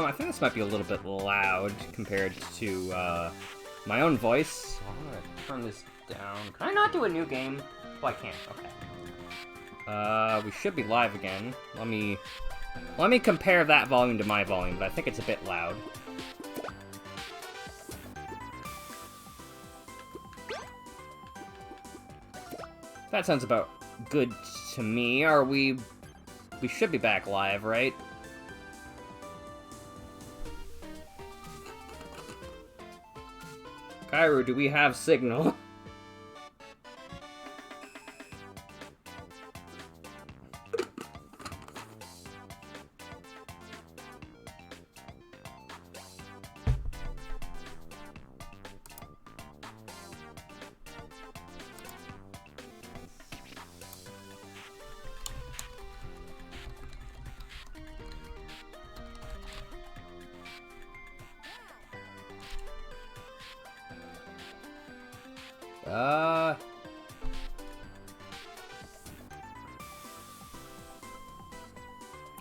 I think this might be a little bit loud compared to, my own voice. I'm gonna turn this down. Can I not do a new game? Oh, I can't. Okay. We should be live again. Let me compare that volume to my volume, but I think it's a bit loud. That sounds about good to me. We should be back live, right? Kairu, do we have signal?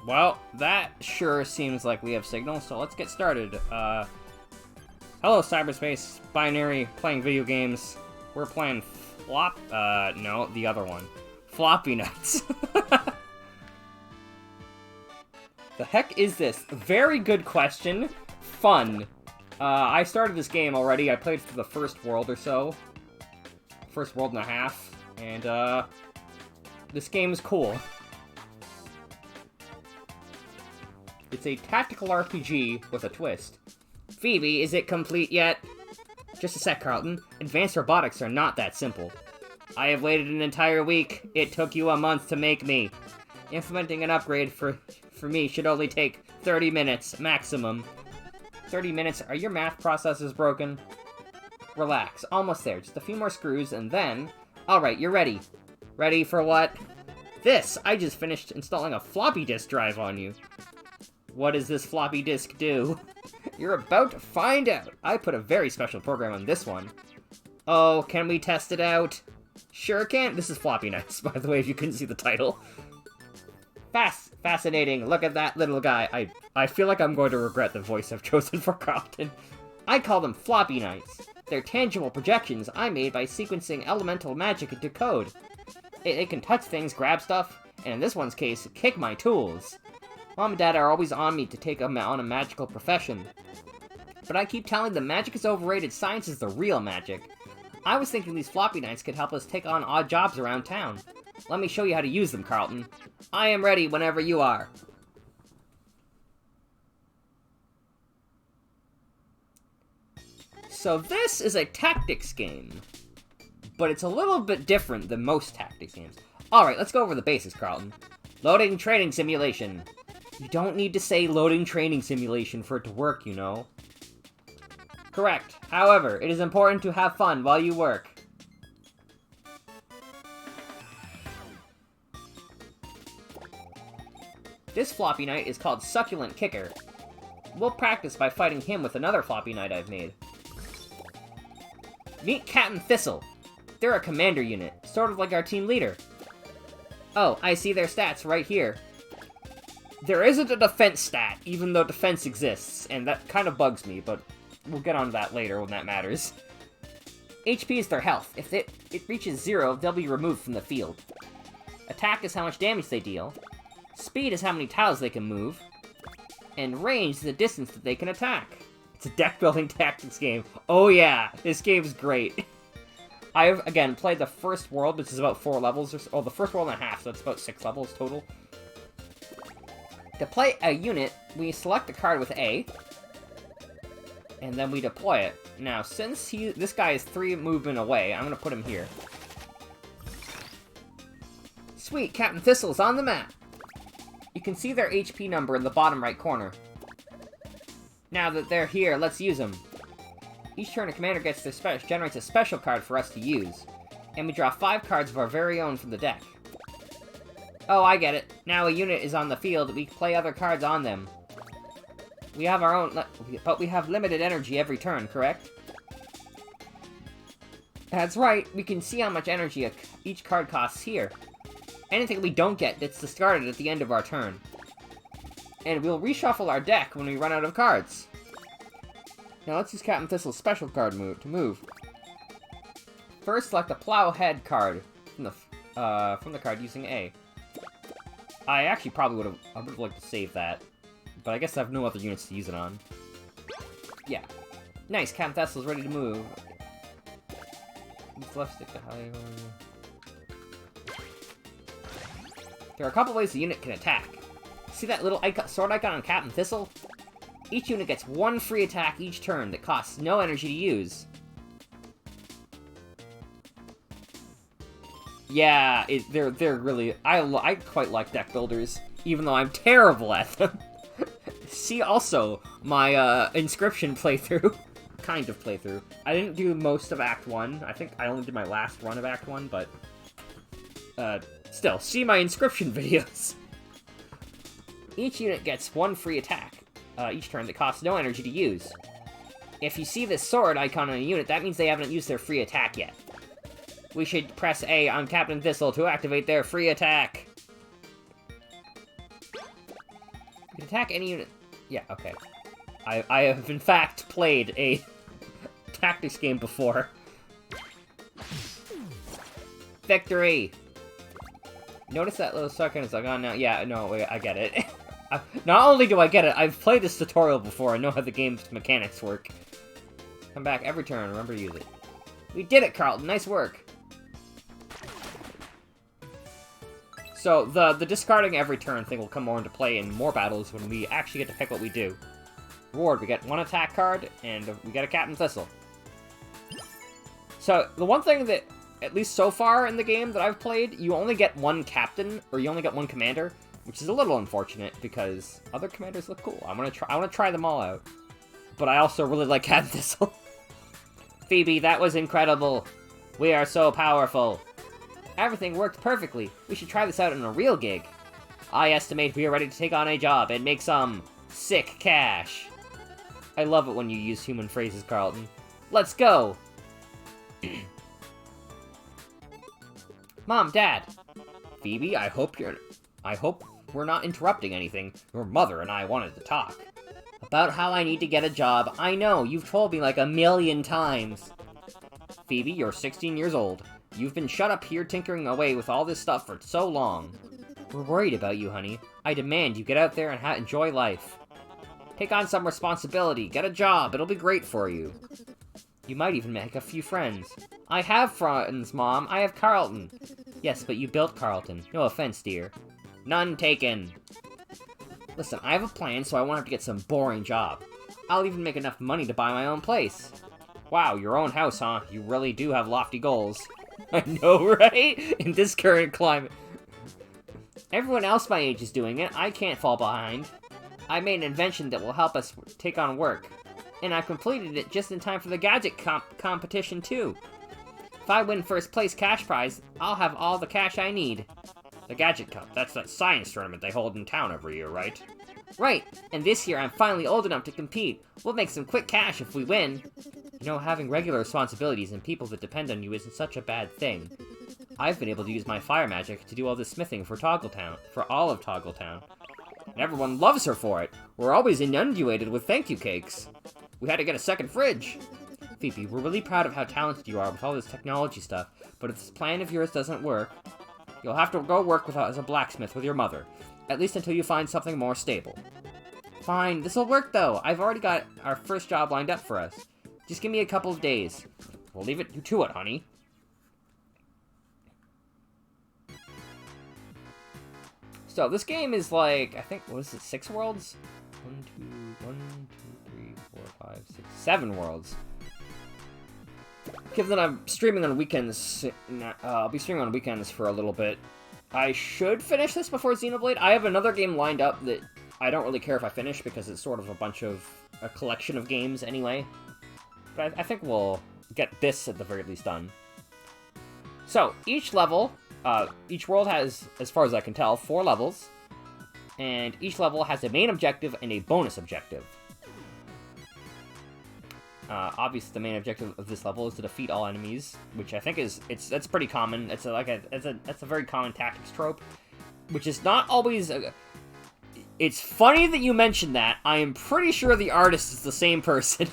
Well, that sure seems like we have signal, so let's get started. Hello, cyberspace, binary, playing video games. We're playing no, the other one. Floppy Nights. The heck is this? Very good question. Fun. I started this game already. I played through the first world or so. First world and a half. And, this game is cool. It's a tactical RPG with a twist. Phoebe, is it complete yet? Just a sec, Carlton. Advanced robotics are not that simple. I have waited an entire week. It took you a month to make me. Implementing an upgrade for me should only take 30 minutes, maximum. 30 minutes? Are your math processors broken? Relax. Almost there. Just a few more screws, and then... Alright, you're ready. Ready for what? This! I just finished installing a floppy disk drive on you. What does this floppy disk do? You're about to find out! I put a very special program on this one. Oh, can we test it out? Sure can. This is Floppy Nights, by the way, if you couldn't see the title. Fascinating. Look at that little guy. I feel like I'm going to regret the voice I've chosen for Carlton. I call them Floppy Nights. They're tangible projections I made by sequencing elemental magic into code. It can touch things, grab stuff, and in this one's case, kick my tools. Mom and Dad are always on me to take on a magical profession. But I keep telling them magic is overrated, science is the real magic. I was thinking these Floppy Nights could help us take on odd jobs around town. Let me show you how to use them, Carlton. I am ready whenever you are. So this is a tactics game, but it's a little bit different than most tactics games. Alright, let's go over the basics, Carlton. Loading training simulation. You don't need to say loading training simulation for it to work, you know. Correct. However, it is important to have fun while you work. This Floppy Knight is called Succulent Kicker. We'll practice by fighting him with another Floppy Knight I've made. Meet Captain Thistle. They're a commander unit, sort of like our team leader. Oh, I see their stats right here. There isn't a defense stat, even though defense exists, and that kind of bugs me, but we'll get on to that later when that matters. HP is their health. If it reaches 0, they'll be removed from the field. Attack is how much damage they deal. Speed is how many tiles they can move. And range is the distance that they can attack. It's a deck-building tactics game. Oh yeah, this game's great. I've, again, played the first world, which is about 4 levels, or so. Oh, the first world and a half, so it's about 6 levels total. To play a unit, we select a card with A, and then we deploy it. Now, since this guy is 3 movement away, I'm gonna put him here. Sweet, Captain Thistle's on the map! You can see their HP number in the bottom right corner. Now that they're here, let's use them. Each turn a commander generates a special card for us to use. And we draw 5 cards of our very own from the deck. Oh, I get it. Now a unit is on the field, we play other cards on them. We have our own, but we have limited energy every turn, correct? That's right, we can see how much energy each card costs here. Anything we don't get gets discarded at the end of our turn. and we'll reshuffle our deck when we run out of cards. Now let's use Captain Thistle's special card move to move. First, select the Plowhead card from the card using A. I actually probably would have liked to save that, but I guess I have no other units to use it on. Yeah. Nice, Captain Thistle's ready to move. Use left stick to high. There are a couple ways the unit can attack. See that little sword icon on Captain Thistle? Each unit gets one free attack each turn that costs no energy to use. Yeah, they're really... I quite like deck builders, even though I'm terrible at them. See also my Inscription playthrough. Kind of playthrough. I didn't do most of Act 1. I think I only did my last run of Act 1, but... still, see my Inscription videos. Each unit gets one free attack each turn that costs no energy to use. If you see this sword icon on a unit, that means they haven't used their free attack yet. We should press A on Captain Thistle to activate their free attack. You can attack any unit... Yeah, okay. I have, in fact, played a tactics game before. Victory! Notice that little second is like, oh no, yeah, no, wait, I get it. Not only do I get it, I've played this tutorial before, I know how the game's mechanics work. Come back every turn, remember to use it. We did it, Carlton, nice work! So, the discarding every turn thing will come more into play in more battles when we actually get to pick what we do. Reward, we get one attack card, and we get a Captain Thistle. So, the one thing that, at least so far in the game that I've played, you only get one captain, or you only get one commander, which is a little unfortunate, because other commanders look cool. I want to try them all out. But I also really like Captain Thistle. Phoebe, that was incredible. We are so powerful. Everything worked perfectly. We should try this out in a real gig. I estimate we are ready to take on a job and make some sick cash. I love it when you use human phrases, Carlton. Let's go! Mom, Dad. Phoebe, I hope we're not interrupting anything. Your mother and I wanted to talk. About how I need to get a job. I know, you've told me like 1,000,000 times. Phoebe, you're 16 years old. You've been shut up here tinkering away with all this stuff for so long. We're worried about you, honey. I demand you get out there and enjoy life. Take on some responsibility, get a job, it'll be great for you. You might even make a few friends. I have friends, Mom, I have Carlton. Yes, but you built Carlton. No offense, dear. None taken. Listen, I have a plan, so I won't have to get some boring job. I'll even make enough money to buy my own place. Wow, your own house, huh? You really do have lofty goals. I know, right? In this current climate. Everyone else my age is doing it. I can't fall behind. I made an invention that will help us take on work. And I've completed it just in time for the gadget competition, too. If I win first place cash prize, I'll have all the cash I need. The gadget cup, that's that science tournament they hold in town every year, right? Right, and this year I'm finally old enough to compete. We'll make some quick cash if we win. You know, having regular responsibilities and people that depend on you isn't such a bad thing. I've been able to use my fire magic to do all the smithing for Toggletown, for all of Toggletown. And everyone loves her for it. We're always inundated with thank you cakes. We had to get a second fridge. Phoebe, we're really proud of how talented you are with all this technology stuff, but if this plan of yours doesn't work, you'll have to go work as a blacksmith with your mother, at least until you find something more stable. Fine, this'll work though. I've already got our first job lined up for us. Just give me a couple of days. We'll leave it to it, honey. So, this game is like, I think, what is it, 6 worlds? 1, 2, 3, 4, 5, 6, 7 worlds. Given that I'm streaming on weekends, I'll be streaming on weekends for a little bit. I should finish this before Xenoblade. I have another game lined up that I don't really care if I finish because it's sort of a collection of games anyway. But I think we'll get this at the very least done. So, each level, each world has, as far as I can tell, 4 levels. And each level has a main objective and a bonus objective. Obviously, the main objective of this level is to defeat all enemies, which I think that's pretty common. That's a very common tactics trope, which is not always. It's funny that you mentioned that. I am pretty sure the artist is the same person.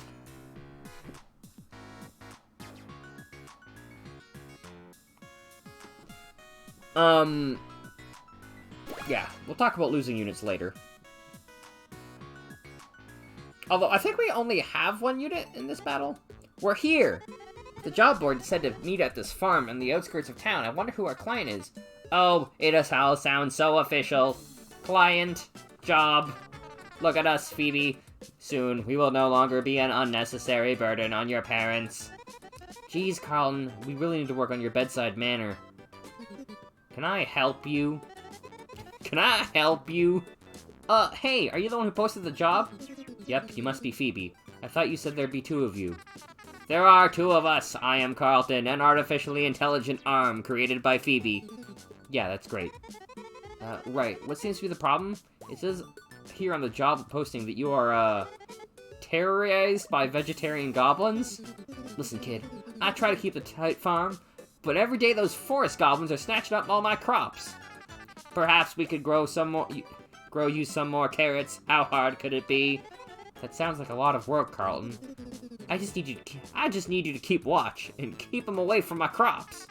Yeah, we'll talk about losing units later. Although, I think we only have one unit in this battle. We're here! The job board said to meet at this farm in the outskirts of town. I wonder who our client is. Oh, it all sounds so official. Client, job. Look at us, Phoebe. Soon, we will no longer be an unnecessary burden on your parents. Geez, Carlton, we really need to work on your bedside manner. Can I help you? Can I help you? Hey, are you the one who posted the job? Yep, you must be Phoebe. I thought you said there'd be two of you. There are two of us. I am Carlton, an artificially intelligent arm created by Phoebe. Yeah, that's great. Right, what seems to be the problem? It says here on the job posting that you are, terrorized by vegetarian goblins? Listen, kid, I try to keep a tight farm, but every day those forest goblins are snatching up all my crops. Perhaps we could grow you some more carrots. How hard could it be? That sounds like a lot of work, Carlton. I just need you to keep watch, and keep them away from my crops.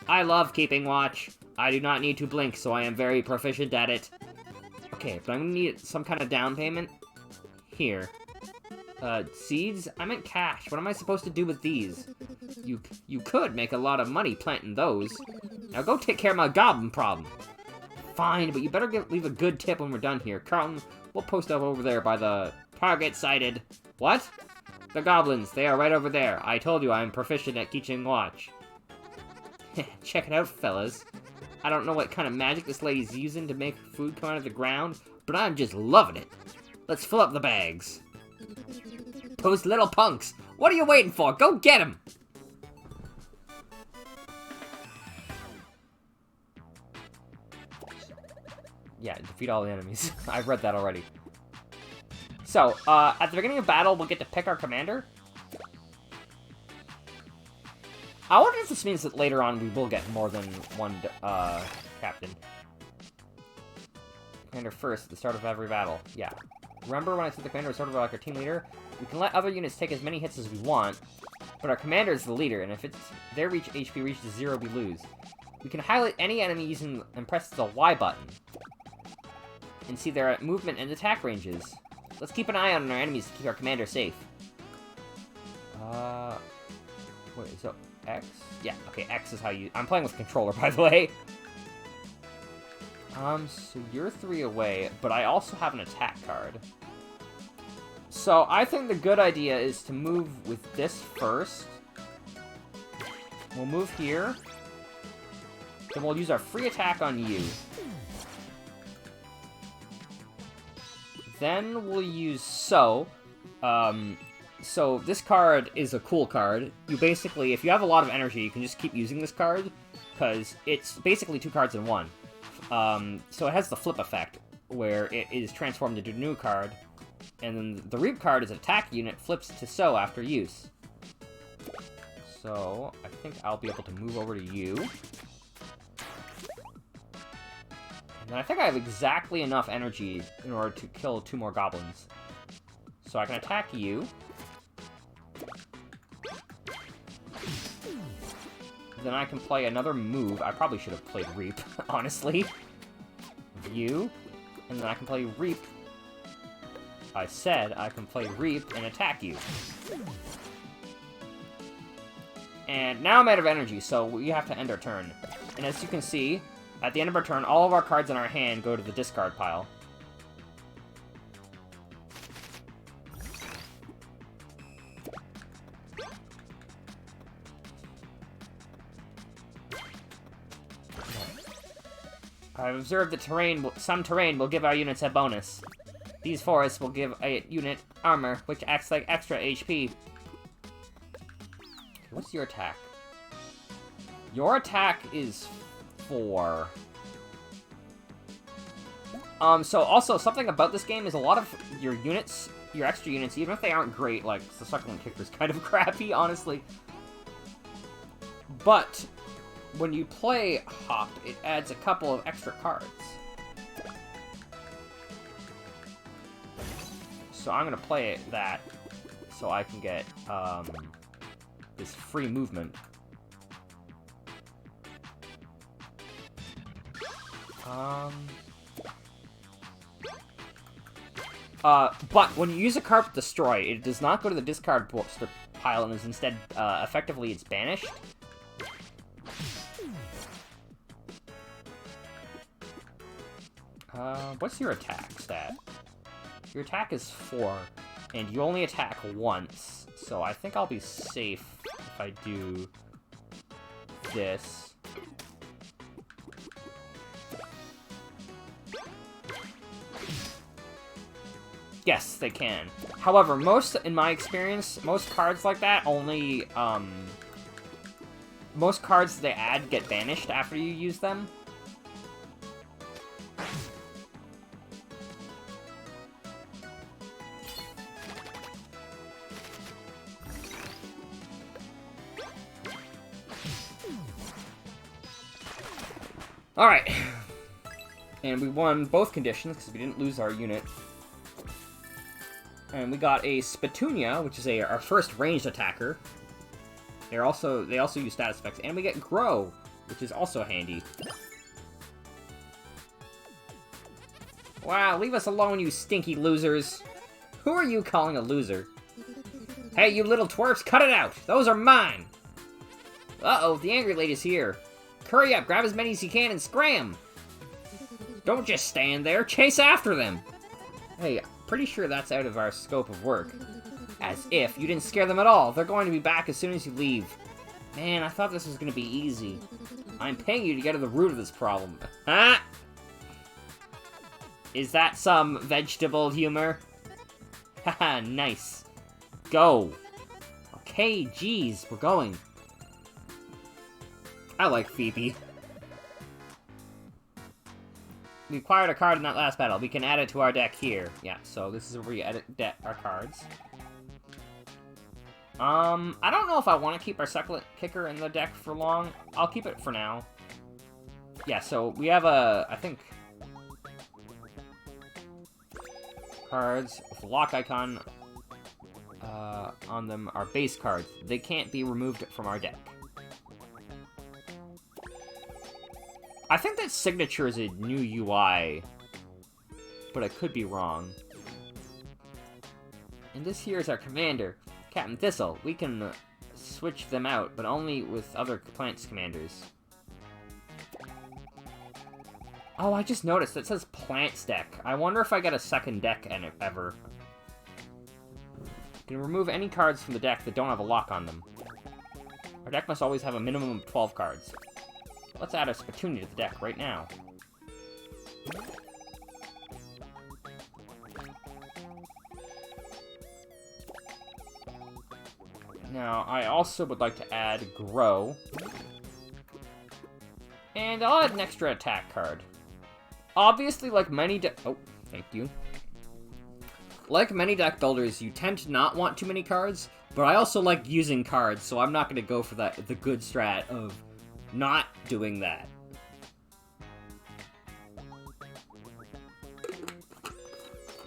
I love keeping watch. I do not need to blink, so I am very proficient at it. Okay, but I'm gonna need some kind of down payment. Here. Seeds? I meant cash. What am I supposed to do with these? You could make a lot of money planting those. Now go take care of my goblin problem. Fine, but you better leave a good tip when we're done here. Carlton, we'll post up over there by the target sighted. What? The goblins, they are right over there. I told you I am proficient at keeping watch. Check it out, fellas. I don't know what kind of magic this lady's using to make food come out of the ground, but I'm just loving it. Let's fill up the bags. Those little punks! What are you waiting for? Go get them! Yeah, defeat all the enemies. I've read that already. So, at the beginning of battle, we'll get to pick our commander. I wonder if this means that later on we will get more than one, captain. Commander first at the start of every battle. Yeah. Remember when I said the commander was sort of like our team leader? We can let other units take as many hits as we want, but our commander is the leader, and if their HP reaches 0, we lose. We can highlight any enemy using and press the Y button, and see their movement and attack ranges. Let's keep an eye on our enemies to keep our commander safe. Wait, so X? Yeah, okay, X is how you... I'm playing with controller, by the way. So you're 3 away, but I also have an attack card. So I think the good idea is to move with this first. We'll move here. Then we'll use our free attack on you. Then we'll use so. So this card is a cool card. You basically, if you have a lot of energy, you can just keep using this card, because it's basically 2 cards in one. So it has the flip effect, where it is transformed into a new card, and then the Reap card is an attack unit, flips to so after use. So I think I'll be able to move over to you. And I think I have exactly enough energy in order to kill 2 more goblins. So I can attack you. Then I can play another move. I probably should have played Reap, honestly. You. And then I can play Reap. I said I can play Reap and attack you. And now I'm out of energy, so we have to end our turn. And as you can see, at the end of our turn, all of our cards in our hand go to the discard pile. I've observed that some terrain will give our units a bonus. These forests will give a unit armor, which acts like extra HP. What's your attack? Your attack is 4. So also, something about this game is a lot of your units, your extra units, even if they aren't great, like, the Suckling Kicker's kind of crappy, honestly. But when you play Hop, it adds a couple of extra cards. So I'm gonna play it that so I can get this free movement. But when you use a card with Destroy, it does not go to the discard pile and is instead, effectively, it's banished. What's your attack stat? Your attack is 4, and you only attack once, so I think I'll be safe if I do this. Yes, they can. However, in my experience, most cards like that only, most cards they add get banished after you use them. Alright. And we won both conditions, because we didn't lose our unit. And we got a Spatunia, which is our first ranged attacker. They also use status effects. And we get Grow, which is also handy. Wow, leave us alone, you stinky losers. Who are you calling a loser? Hey, you little twerps, cut it out! Those are mine! Uh-oh, the angry lady's here. Hurry up, grab as many as you can and scram! Don't just stand there, chase after them! Hey, pretty sure that's out of our scope of work. As if, you didn't scare them at all. They're going to be back as soon as you leave. Man, I thought this was going to be easy. I'm paying you to get to the root of this problem. Huh? Is that some vegetable humor? Haha, nice. Go. Okay, geez, we're going. I like Phoebe. We acquired a card in that last battle. We can add it to our deck here. Yeah, so this is where we edit our cards. I don't know if I want to keep our second kicker in the deck for long. I'll keep it for now. Yeah, so we have I think... cards with a lock icon on them are base cards. They can't be removed from our deck. I think that Signature is a new UI, but I could be wrong. And this here is our commander, Captain Thistle. We can switch them out, but only with other Plants commanders. Oh, I just noticed that says Plants deck. I wonder if I get a second deck ever. You can remove any cards from the deck that don't have a lock on them. Our deck must always have a minimum of 12 cards. Let's add a Spatunia to the deck right now. Now, I also would like to add Grow. And I'll add an extra attack card. Obviously, like many oh, thank you. Like many deck builders, you tend to not want too many cards, but I also like using cards, so I'm not going to go for the good strat of not doing that.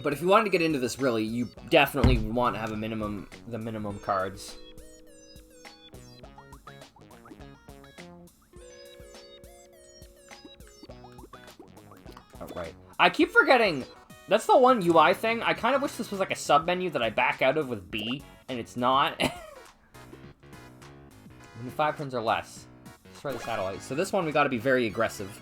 But if you wanted to get into this really, you definitely want to have the minimum cards. Alright. I keep forgetting, that's the one UI thing. I kind of wish this was like a sub-menu that I back out of with B, and it's not. When 5 turns or less. Destroy the satellite. So this one we gotta be very aggressive.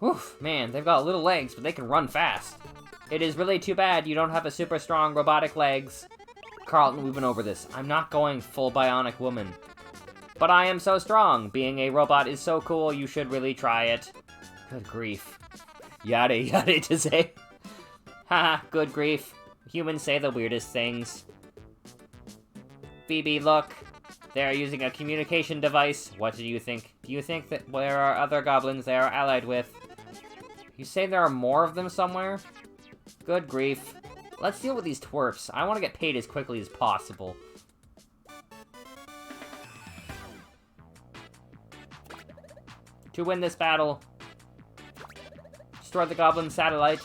Oof, man, they've got little legs, but they can run fast. It is really too bad you don't have a super strong robotic legs. Carlton, we've been over this. I'm not going full bionic woman. But I am so strong. Being a robot is so cool, you should really try it. Good grief. Yada yada to say. Haha, good grief. Humans say the weirdest things. Phoebe, look. They're using a communication device. What do you think? Do you think that there are other goblins they are allied with? You say there are more of them somewhere? Good grief. Let's deal with these twerps. I want to get paid as quickly as possible. To win this battle, destroy the goblin satellite.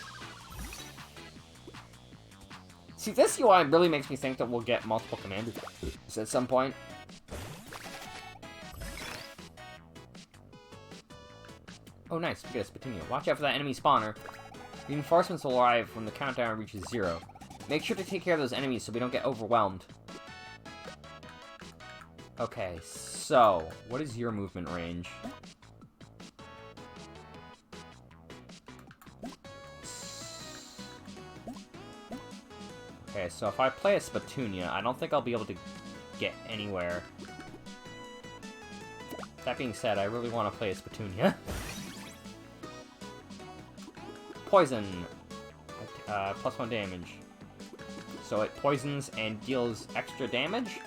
See, this UI really makes me think that we'll get multiple commanders at some point. Oh, nice. We get a Spatunia. Watch out for that enemy spawner. Reinforcements will arrive when the countdown reaches 0. Make sure to take care of those enemies so we don't get overwhelmed. Okay, so, what is your movement range? Okay, so if I play a Spatunia, I don't think I'll be able to get anywhere. That being said, I really want to play a Spatunia. Poison. +1 damage. So it poisons and deals extra damage?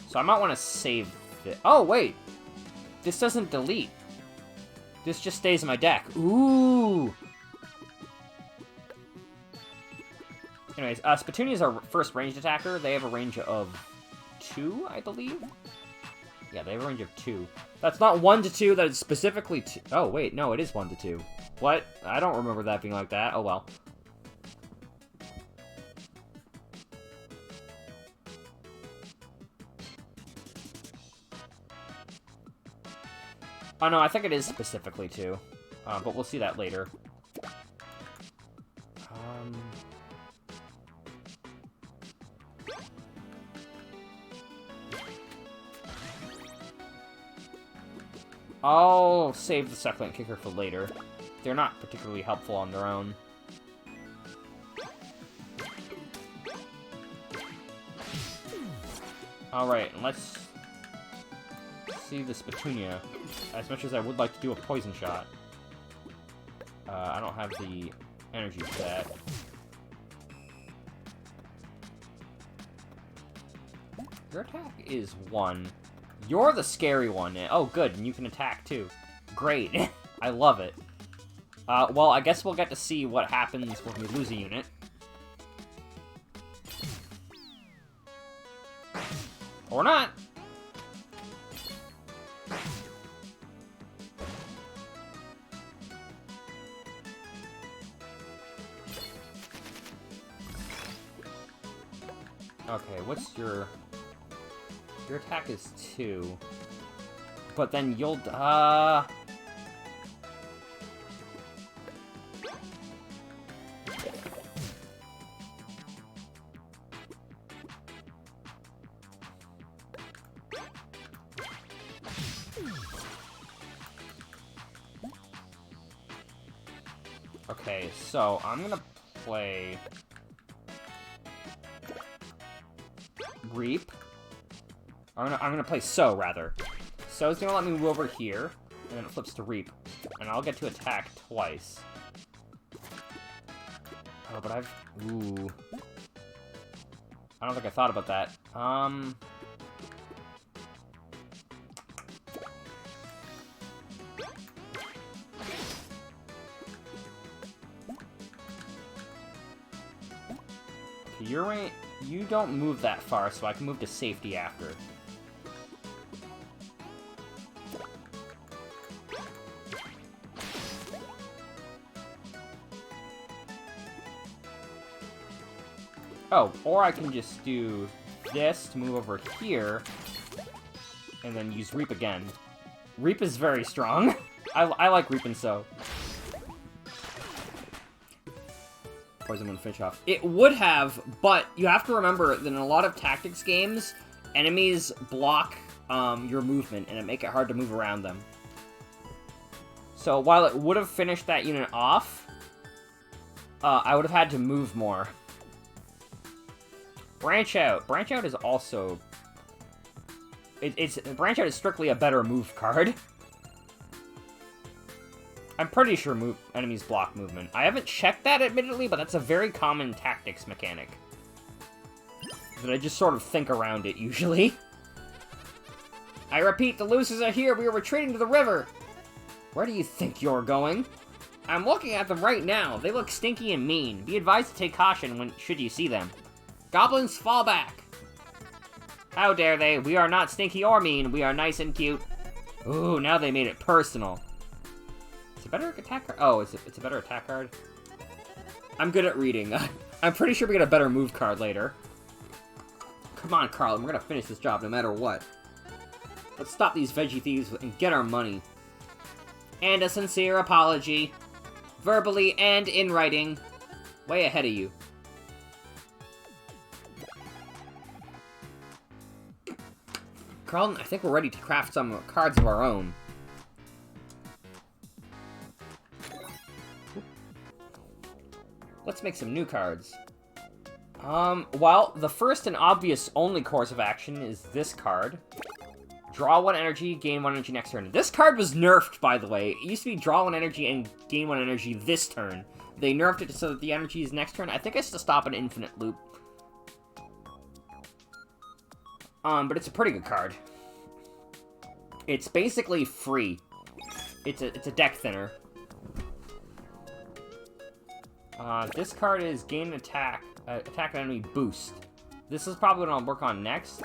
So I might want to save it. Oh, wait! This doesn't delete. This just stays in my deck. Ooh! Anyways, Spatunia is our first ranged attacker. They have a range of 2, I believe? Yeah, they have a range of 2. That's not 1 to 2, that is specifically 2. Oh, wait, no, it is 1 to 2. What? I don't remember that being like that. Oh, well. Oh, no, I think it is specifically 2. But we'll see that later. I'll save the Succulent Kicker for later. They're not particularly helpful on their own. Alright, let's see the Spatunia. As much as I would like to do a poison shot. I don't have the energy for that. Your attack is 1. You're the scary one. Oh, good, and you can attack, too. Great. I love it. Well, I guess we'll get to see what happens when we lose a unit. Or not. Okay, what's your... Your attack is 2. But then you'll... Okay, so I'm gonna play... Reap. I'm gonna play So, rather. So's gonna let me move over here, and then it flips to Reap. And I'll get to attack twice. Oh, but I've... Ooh. I don't think I thought about that. Okay, you're right. You don't move that far, so I can move to safety after. Oh, or I can just do this to move over here, and then use Reap again. Reap is very strong. I like Reap and So. Poison one fish off. It would have, but you have to remember that in a lot of tactics games, enemies block your movement, and it make it hard to move around them. So while it would have finished that unit off, I would have had to move more. Branch Out. Branch Out is also... Branch Out is strictly a better move card. I'm pretty sure enemies block movement. I haven't checked that, admittedly, but that's a very common tactics mechanic. That I just sort of think around it, usually. I repeat, the losers are here! We are retreating to the river! Where do you think you're going? I'm looking at them right now. They look stinky and mean. Be advised to take caution should you see them. Goblins, fall back! How dare they? We are not stinky or mean. We are nice and cute. Ooh, now they made it personal. It's a better attack card. Oh, it's a better attack card. I'm good at reading. I'm pretty sure we get a better move card later. Come on, Carlton. We're gonna finish this job no matter what. Let's stop these veggie thieves and get our money. And a sincere apology. Verbally and in writing. Way ahead of you. Carlton, I think we're ready to craft some cards of our own. Let's make some new cards. Well, the first and obvious only course of action is this card. Draw 1 energy, gain 1 energy next turn. This card was nerfed, by the way. It used to be draw 1 energy and gain 1 energy this turn. They nerfed it so that the energy is next turn. I think it's to stop an infinite loop. But it's a pretty good card. It's basically free. It's a deck thinner. This card is gain attack an enemy boost. This is probably what I'll work on next.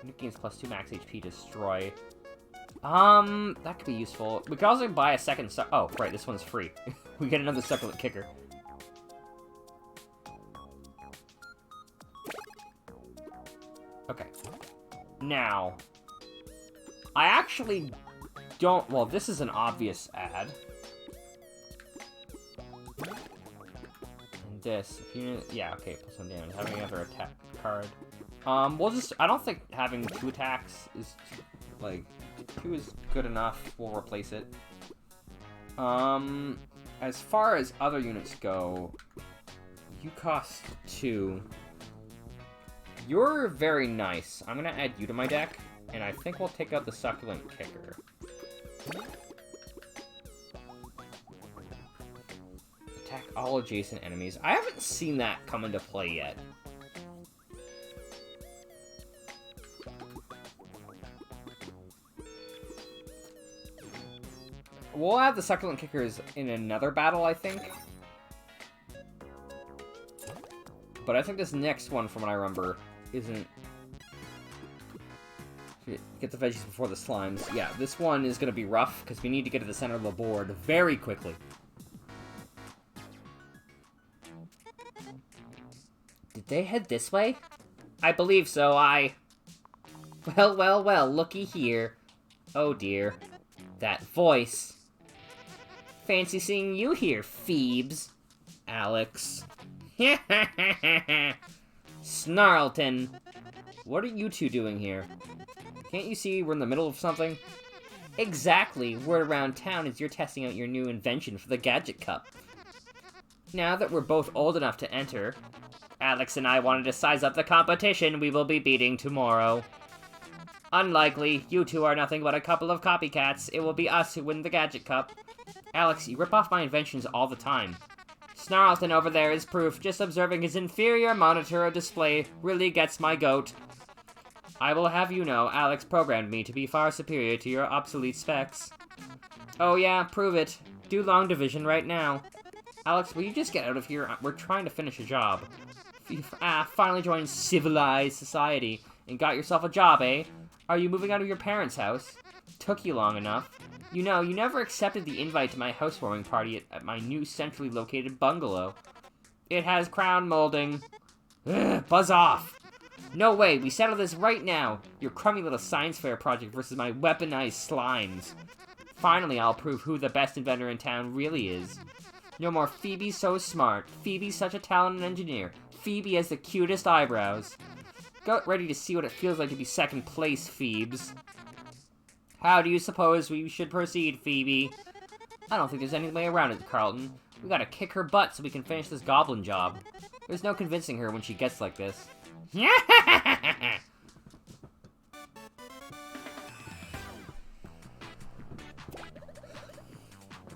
It gains +2 max HP destroy. That could be useful. We could also buy a second oh, right, this one's free. We get another succulent kicker. Okay. Now, I actually don't... Well, this is an obvious ad. And this, if you... Yeah, okay, +1 damage. Having another attack card. We'll just... I don't think having 2 attacks is... Like, 2 is good enough. We'll replace it. As far as other units go, you cost 2. You're very nice. I'm gonna add you to my deck, and I think we'll take out the succulent kicker. Attack all adjacent enemies. I haven't seen that come into play yet. We'll add the succulent kickers in another battle, I think. But I think this next one, from what I remember, isn't... Get the veggies before the slimes. Yeah, this one is going to be rough, because we need to get to the center of the board very quickly. Did they head this way? I believe so, Well, well, well, looky here. Oh dear. That voice. Fancy seeing you here, Phoebes. Alex. Snarlton. What are you two doing here? Can't you see we're in the middle of something? Exactly. Word around town is you're testing out your new invention for the Gadget Cup. Now that we're both old enough to enter, Alex and I wanted to size up the competition we will be beating tomorrow. Unlikely. You two are nothing but a couple of copycats. It will be us who win the Gadget Cup. Alex, you rip off my inventions all the time. Snarlton over there is proof. Just observing his inferior monitor or display really gets my goat. I will have you know, Alex programmed me to be far superior to your obsolete specs. Oh yeah, prove it. Do long division right now. Alex, will you just get out of here? We're trying to finish a job. Finally joined civilized society and got yourself a job, eh? Are you moving out of your parents' house? Took you long enough. You know, you never accepted the invite to my housewarming party at my new centrally located bungalow. It has crown molding. Ugh, buzz off. No way, we settle this right now. Your crummy little science fair project versus my weaponized slimes. Finally, I'll prove who the best inventor in town really is. No more Phoebe so smart. Phoebe's such a talented engineer. Phoebe has the cutest eyebrows. Get ready to see what it feels like to be second place, Phoebes. How do you suppose we should proceed, Phoebe? I don't think there's any way around it, Carlton. We gotta kick her butt so we can finish this goblin job. There's no convincing her when she gets like this.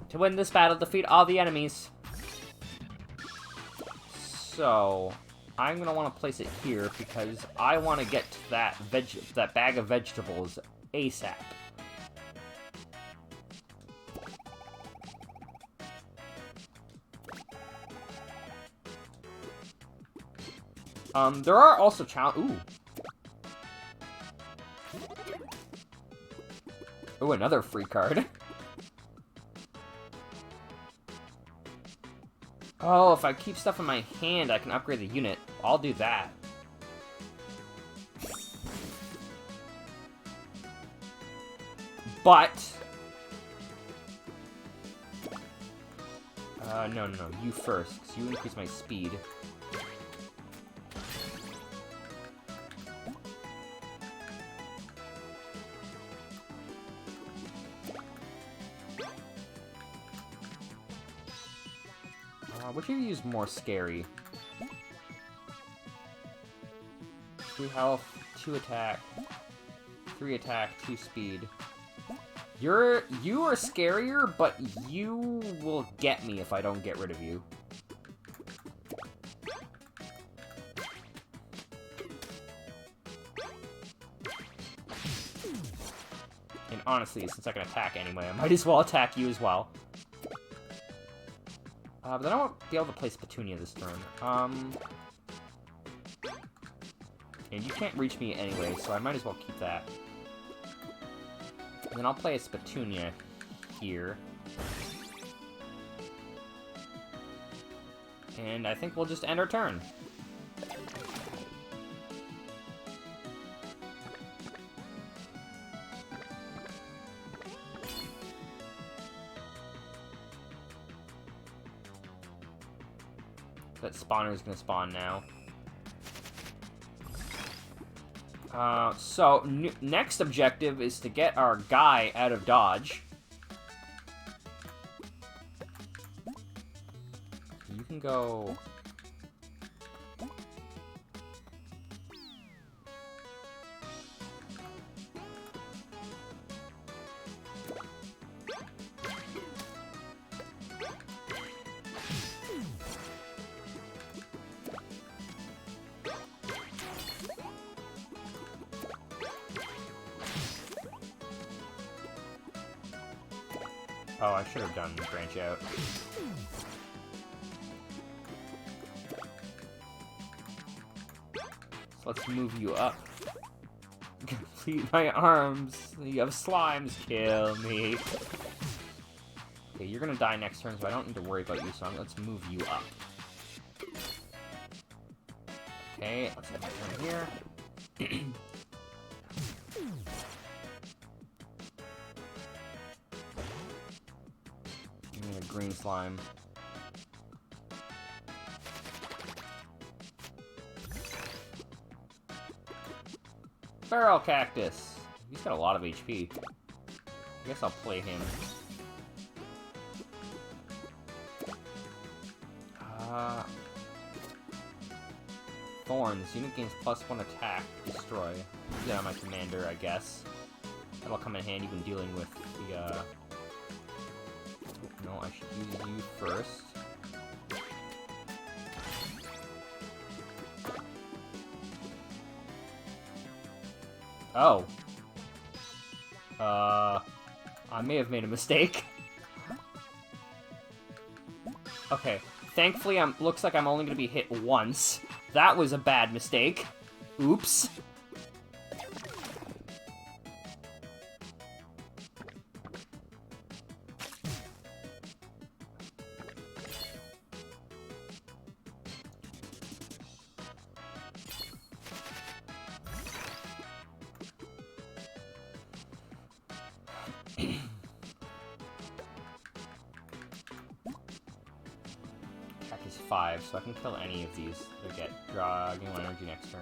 To win this battle, defeat all the enemies. So, I'm gonna want to place it here because I want to get to that bag of vegetables ASAP. There are also Ooh, another free card. Oh, if I keep stuff in my hand, I can upgrade the unit. I'll do that. But... no, you first, because you increase my speed. Which of you is more scary? 2 health, 2 attack, 3 attack, 2 speed. You are scarier, but you will get me if I don't get rid of you. And honestly, since I can attack anyway, I might as well attack you as well. But then I won't be able to place Petunia this turn. And you can't reach me anyway, so I might as well keep that. And then I'll play a Petunia here. And I think we'll just end our turn. That spawner is going to spawn now. So, next objective is to get our guy out of dodge. You can go... Oh, I should have done branch out. So let's move you up. Complete my arms. You have slimes. Kill me. Okay, you're gonna die next turn, so I don't need to worry about you, so let's move you up. Okay, let's end my turn here. Green slime. Feral Cactus. He's got a lot of HP. I guess I'll play him. Thorns. Unit gains +1 attack. Destroy. Yeah, my commander, I guess. That'll come in handy when dealing with the, No, I should use you first. Oh. I may have made a mistake. Okay. Thankfully, looks like I'm only gonna be hit once. That was a bad mistake. Oops. Attack is 5, so I can kill any of these to get dragging energy next turn.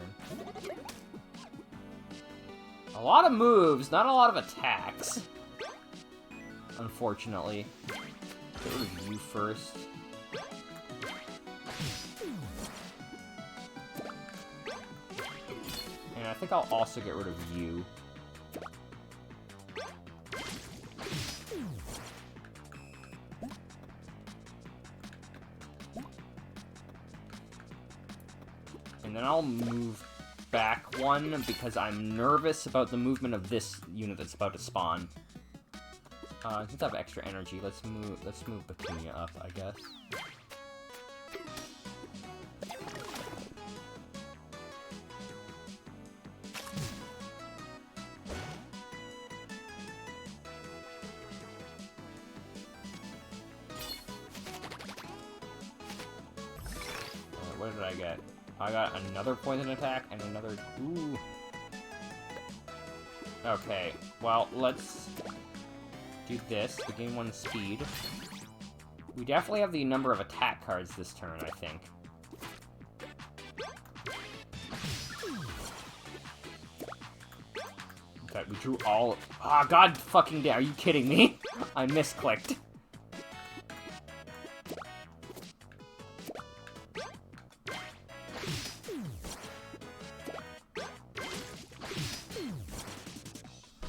A lot of moves, not a lot of attacks. Unfortunately. Get rid of you first. And I think I'll also get rid of you. And then I'll move back 1 because I'm nervous about the movement of this unit that's about to spawn. Since I have extra energy, let's move Petunia up, I guess. did I get? I got another poison attack and another... Ooh. Okay, well, let's do this. We gain 1 speed. We definitely have the number of attack cards this turn, I think. Okay, we drew all... Ah, god fucking damn, are you kidding me? I misclicked.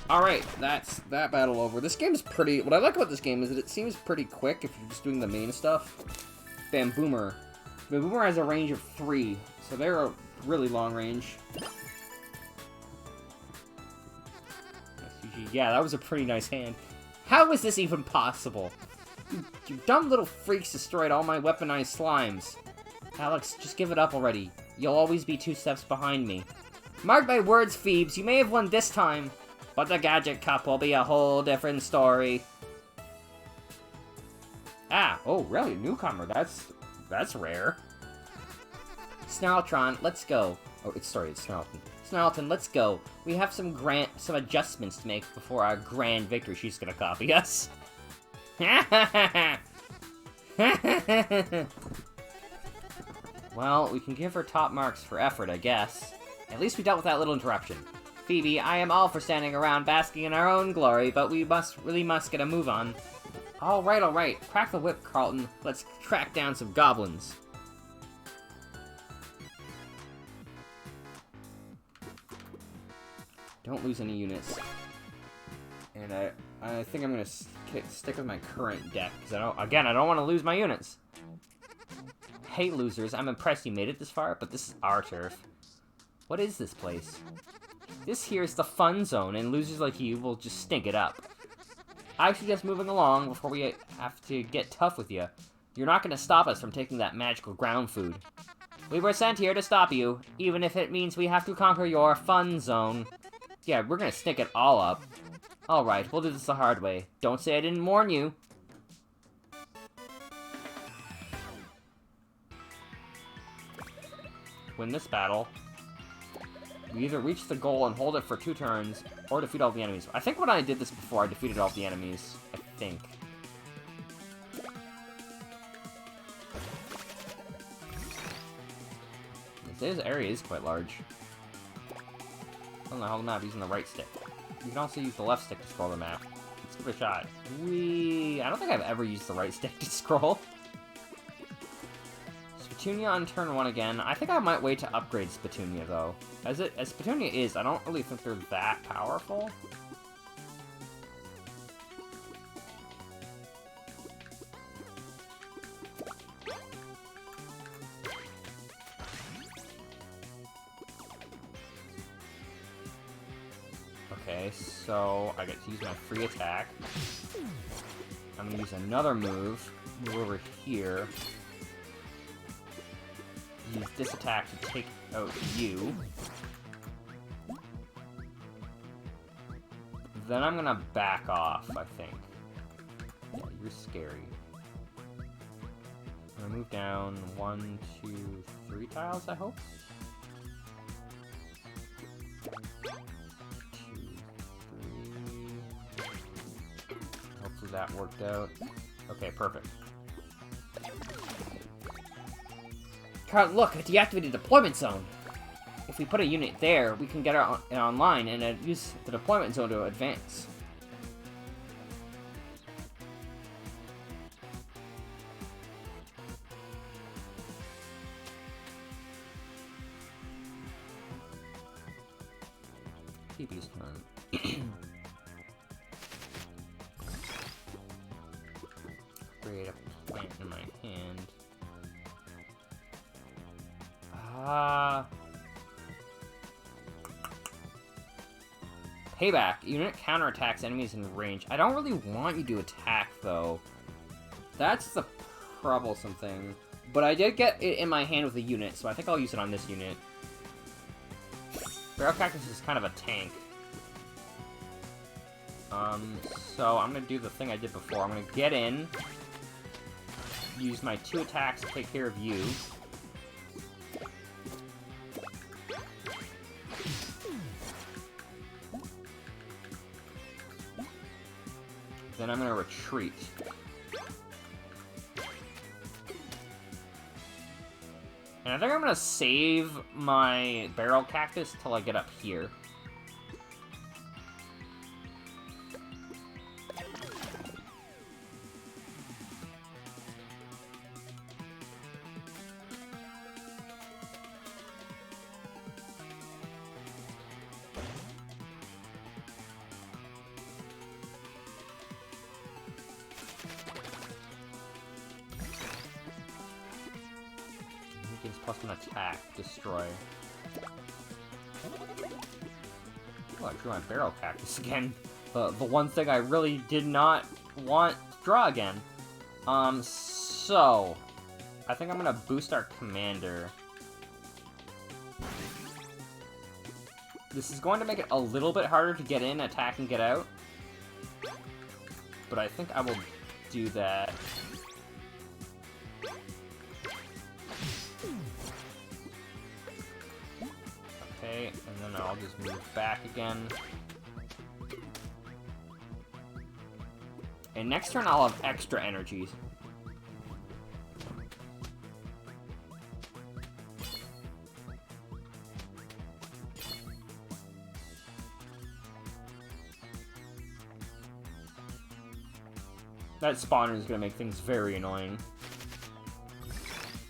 Alright, that's that battle over. This game's pretty... What I like about this game is that it seems pretty quick if you're just doing the main stuff. Bamboomer. Bamboomer has a range of 3, so they're a really long range. Yeah, that was a pretty nice hand. How is this even possible? You dumb little freaks destroyed all my weaponized slimes. Alex, just give it up already. You'll always be 2 steps behind me. Mark my words, Phoebes, you may have won this time, but the Gadget Cup will be a whole different story. Ah, oh, really? Newcomer. That's rare. Snarltron, let's go. Oh, it's Snarlton. Snarlton, let's go. We have some adjustments to make before our grand victory. She's gonna copy us. Well, we can give her top marks for effort, I guess. At least we dealt with that little interruption. Phoebe, I am all for standing around basking in our own glory, but we really must get a move on. Alright. Crack the whip, Carlton. Let's track down some goblins. Don't lose any units. And I think I'm gonna stick with my current deck, because I don't want to lose my units. Hey losers, I'm impressed you made it this far, but this is our turf. What is this place? This here is the fun zone, and losers like you will just stink it up. I suggest moving along before we have to get tough with you. You're not going to stop us from taking that magical ground food. We were sent here to stop you, even if it means we have to conquer your fun zone. Yeah, we're going to stink it all up. Alright, we'll do this the hard way. Don't say I didn't warn you. Win this battle. We either reach the goal and hold it for 2 turns, or defeat all the enemies. I think when I did this before, I defeated all the enemies. I think. This area is quite large. I don't know how the map using the right stick. You can also use the left stick to scroll the map. Let's give it a shot. I don't think I've ever used the right stick to scroll. Spatunia on turn 1 again. I think I might wait to upgrade Spatunia, though. As Spatunia is, I don't really think they're that powerful. Okay, so I get to use my free attack. I'm gonna use another move over here. Use this attack to take out you. Then I'm gonna back off, I think. Yeah, you're scary. I'm gonna move down 1, 2, 3 tiles, I hope. 2, 3. Hopefully that worked out. Okay, perfect. Carl, look, a deactivated deployment zone. If we put a unit there, we can get it online and use the deployment zone to advance. Phoebe's turn. Create a plant in my hand. Payback. Unit counterattacks enemies in range. I don't really want you to attack, though. That's the troublesome thing. But I did get it in my hand with a unit, so I think I'll use it on this unit. Barrel Cactus is kind of a tank. So I'm gonna do the thing I did before. I'm gonna get in, use my 2 attacks to take care of you. Then I'm gonna retreat. And I think I'm gonna save my barrel cactus till I get up here. Plus one attack, destroy. Oh, I drew my barrel cactus again. The one thing I really did not want to draw again. So I think I'm gonna boost our commander. This is going to make it a little bit harder to get in, attack, and get out. But I think I will do that. Okay, and then I'll just move back again. And next turn I'll have extra energies. That spawner is going to make things very annoying.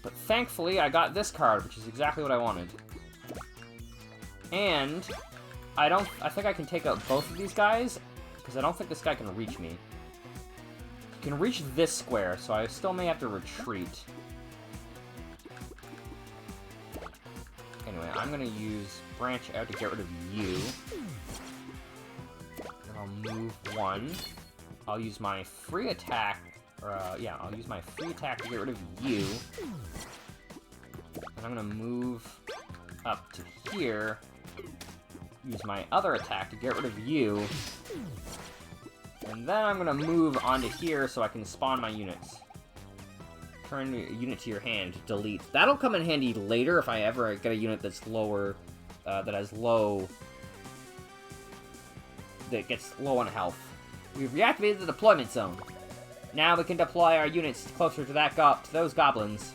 But thankfully, I got this card, which is exactly what I wanted. And I think I can take out both of these guys, because I don't think this guy can reach me. He can reach this square, so I still may have to retreat. Anyway, I'm going to use branch out to get rid of you. And I'll move one. I'll use my free attack, yeah, I'll use my free attack to get rid of you. And I'm gonna move up to here, use my other attack to get rid of you. And then I'm gonna move onto here so I can spawn my units. Turn a unit to your hand, delete. That'll come in handy later if I ever get a unit that's lower, that has low, that gets low on health. We've reactivated the deployment zone. Now we can deploy our units closer to to those goblins.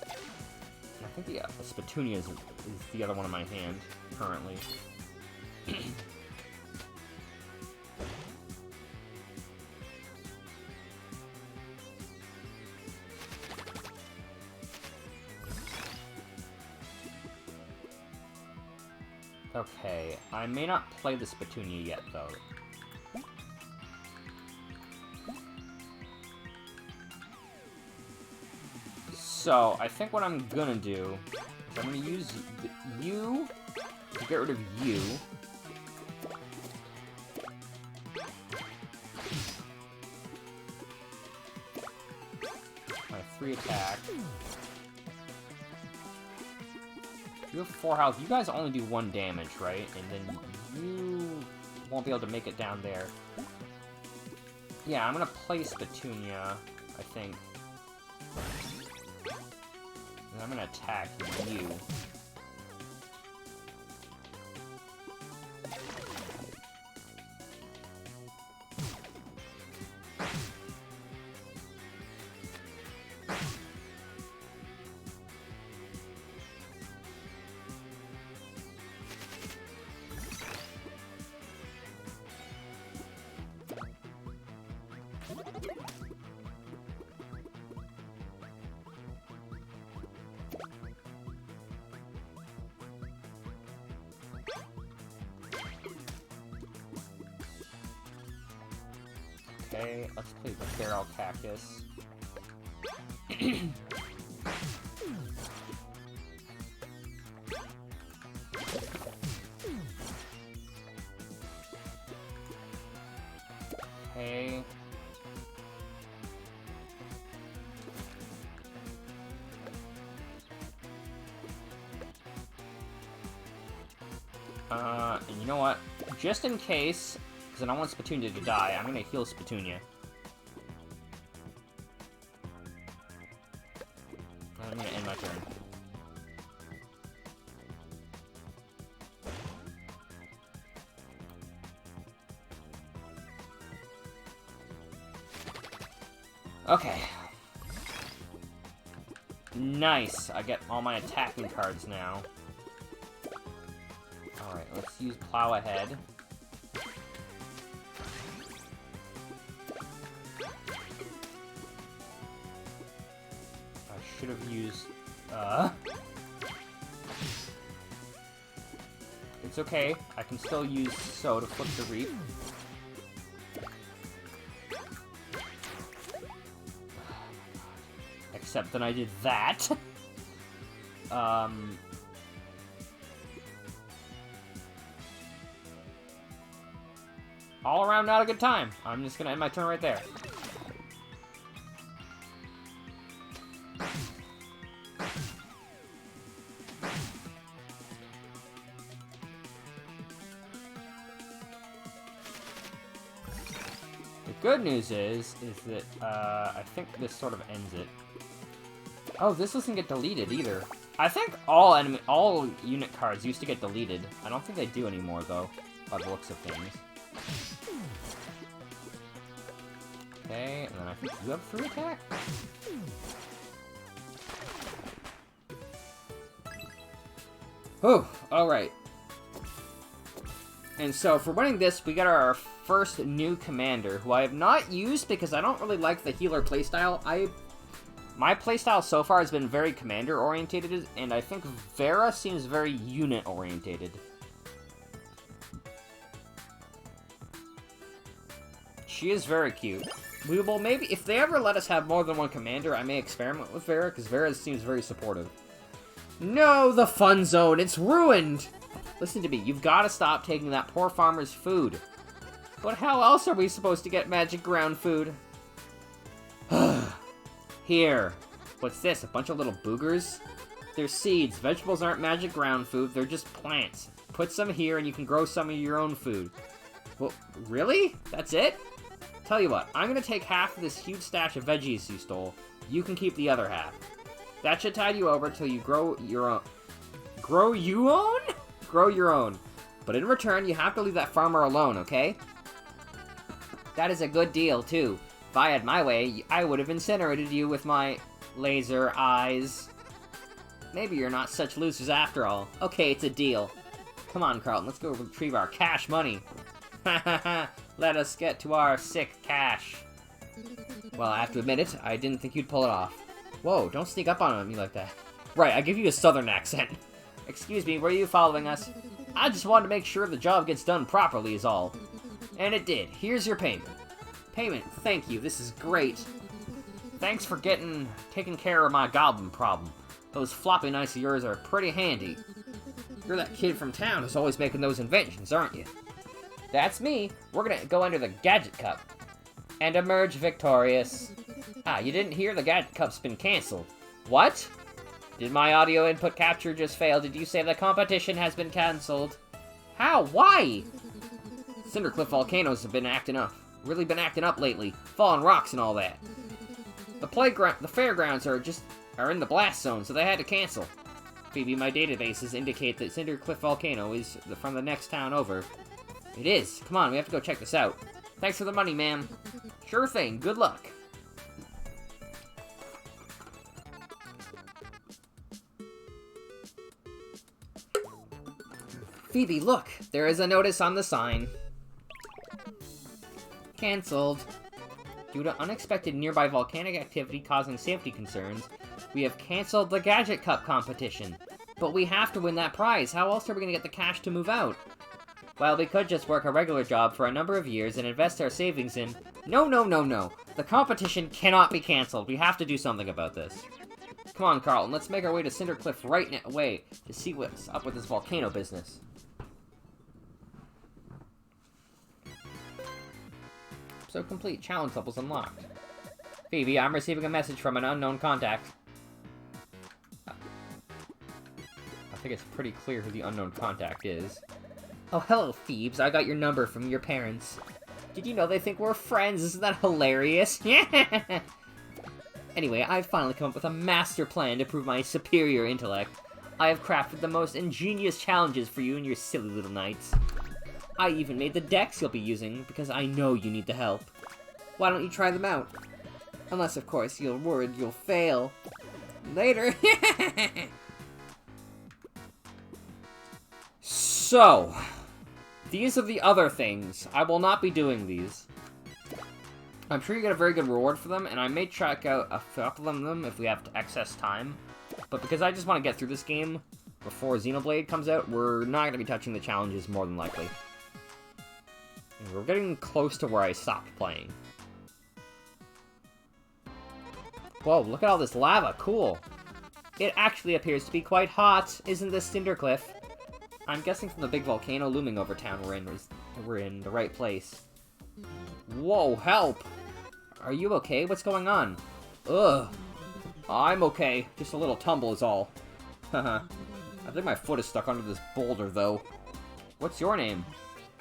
I think the Spatunia is the other one in my hand currently. Okay, I may not play the Spatunia yet though. So, I think what I'm gonna do is I'm gonna use you to get rid of you. My 3 attack. You have 4 health. You guys only do 1 damage, right? And then you won't be able to make it down there. Yeah, I'm gonna play Spatunia, I think. And I'm gonna attack you. Okay, let's play the Feral Cactus. Okay. And you know what? Just in case, because I don't want Spatunia to die, I'm gonna heal Spatunia. I'm gonna end my turn. Okay. Nice. I get all my attacking cards now. Alright, let's use Plow Ahead. I should have used... It's okay. I can still use So to flip the Reap. Except that I did that. All around not a good time. I'm just gonna end my turn right there. The good news is that, I think this sort of ends it. Oh, this doesn't get deleted either. I think all unit cards used to get deleted. I don't think they do anymore, though, by the looks of things. Okay, and then I think you have 3 attack? Oh, alright. And so, for winning this, we got our first new commander, who I have not used because I don't really like the healer playstyle. My playstyle so far has been very commander-orientated, and I think Vera seems very unit-orientated. She is very cute. We will maybe, if they ever let us have more than one commander, I may experiment with Vera, because Vera seems very supportive. No, the fun zone, it's ruined! Listen to me, you've got to stop taking that poor farmer's food. But how else are we supposed to get magic ground food? Here. What's this, a bunch of little boogers? They're seeds. Vegetables aren't magic ground food, they're just plants. Put some here and you can grow some of your own food. Well, really? That's it? Tell you what, I'm gonna take half of this huge stash of veggies you stole. You can keep the other half. That should tide you over till you grow your own. Grow you own? Grow your own. But in return, you have to leave that farmer alone, okay? That is a good deal, too. If I had my way, I would have incinerated you with my laser eyes. Maybe you're not such losers after all. Okay, it's a deal. Come on, Carlton, let's go retrieve our cash money. Ha ha ha. Let us get to our sick cash. Well, I have to admit it, I didn't think you'd pull it off. Whoa, don't sneak up on me like that. Right, I give you a southern accent. Excuse me, were you following us? I just wanted to make sure the job gets done properly is all. And it did. Here's your payment. Payment, thank you, this is great. Thanks for taking care of my goblin problem. Those floppy knights of yours are pretty handy. You're that kid from town who's always making those inventions, aren't you? That's me. We're gonna go under the Gadget Cup. And emerge victorious. Ah, you didn't hear the Gadget Cup's been cancelled. What? Did my audio input capture just fail? Did you say the competition has been cancelled? How? Why? Cindercliff volcanoes have been acting up. Really been acting up lately. Falling rocks and all that. The fairgrounds are in the blast zone, so they had to cancel. Phoebe, my databases indicate that Cindercliff Volcano is from the next town over. It is. Come on, we have to go check this out. Thanks for the money, ma'am. Sure thing. Good luck. Phoebe, look! There is a notice on the sign. Cancelled. Due to unexpected nearby volcanic activity causing safety concerns, we have cancelled the Gadget Cup competition. But we have to win that prize. How else are we going to get the cash to move out? Well, we could just work a regular job for a number of years and invest our savings in... No, no, no, no. The competition cannot be cancelled. We have to do something about this. Come on, Carlton. Let's make our way to Cindercliff right away to see what's up with this volcano business. So complete. Challenge levels unlocked. Phoebe, I'm receiving a message from an unknown contact. I think it's pretty clear who the unknown contact is. Oh, hello, Phoebes. I got your number from your parents. Did you know they think we're friends? Isn't that hilarious? Yeah. Anyway, I've finally come up with a master plan to prove my superior intellect. I have crafted the most ingenious challenges for you and your silly little knights. I even made the decks you'll be using, because I know you need the help. Why don't you try them out? Unless, of course, you're worried you'll fail. Later. So, these are the other things. I will not be doing these. I'm sure you get a very good reward for them, and I may check out a couple of them if we have excess time. But because I just want to get through this game before Xenoblade comes out, we're not going to be touching the challenges more than likely. And we're getting close to where I stopped playing. Whoa, look at all this lava. Cool. It actually appears to be quite hot. Isn't this Cindercliff? I'm guessing from the big volcano looming over town we're in the right place. Whoa, help! Are you okay? What's going on? Ugh. I'm okay. Just a little tumble is all. Haha. I think my foot is stuck under this boulder, though. What's your name?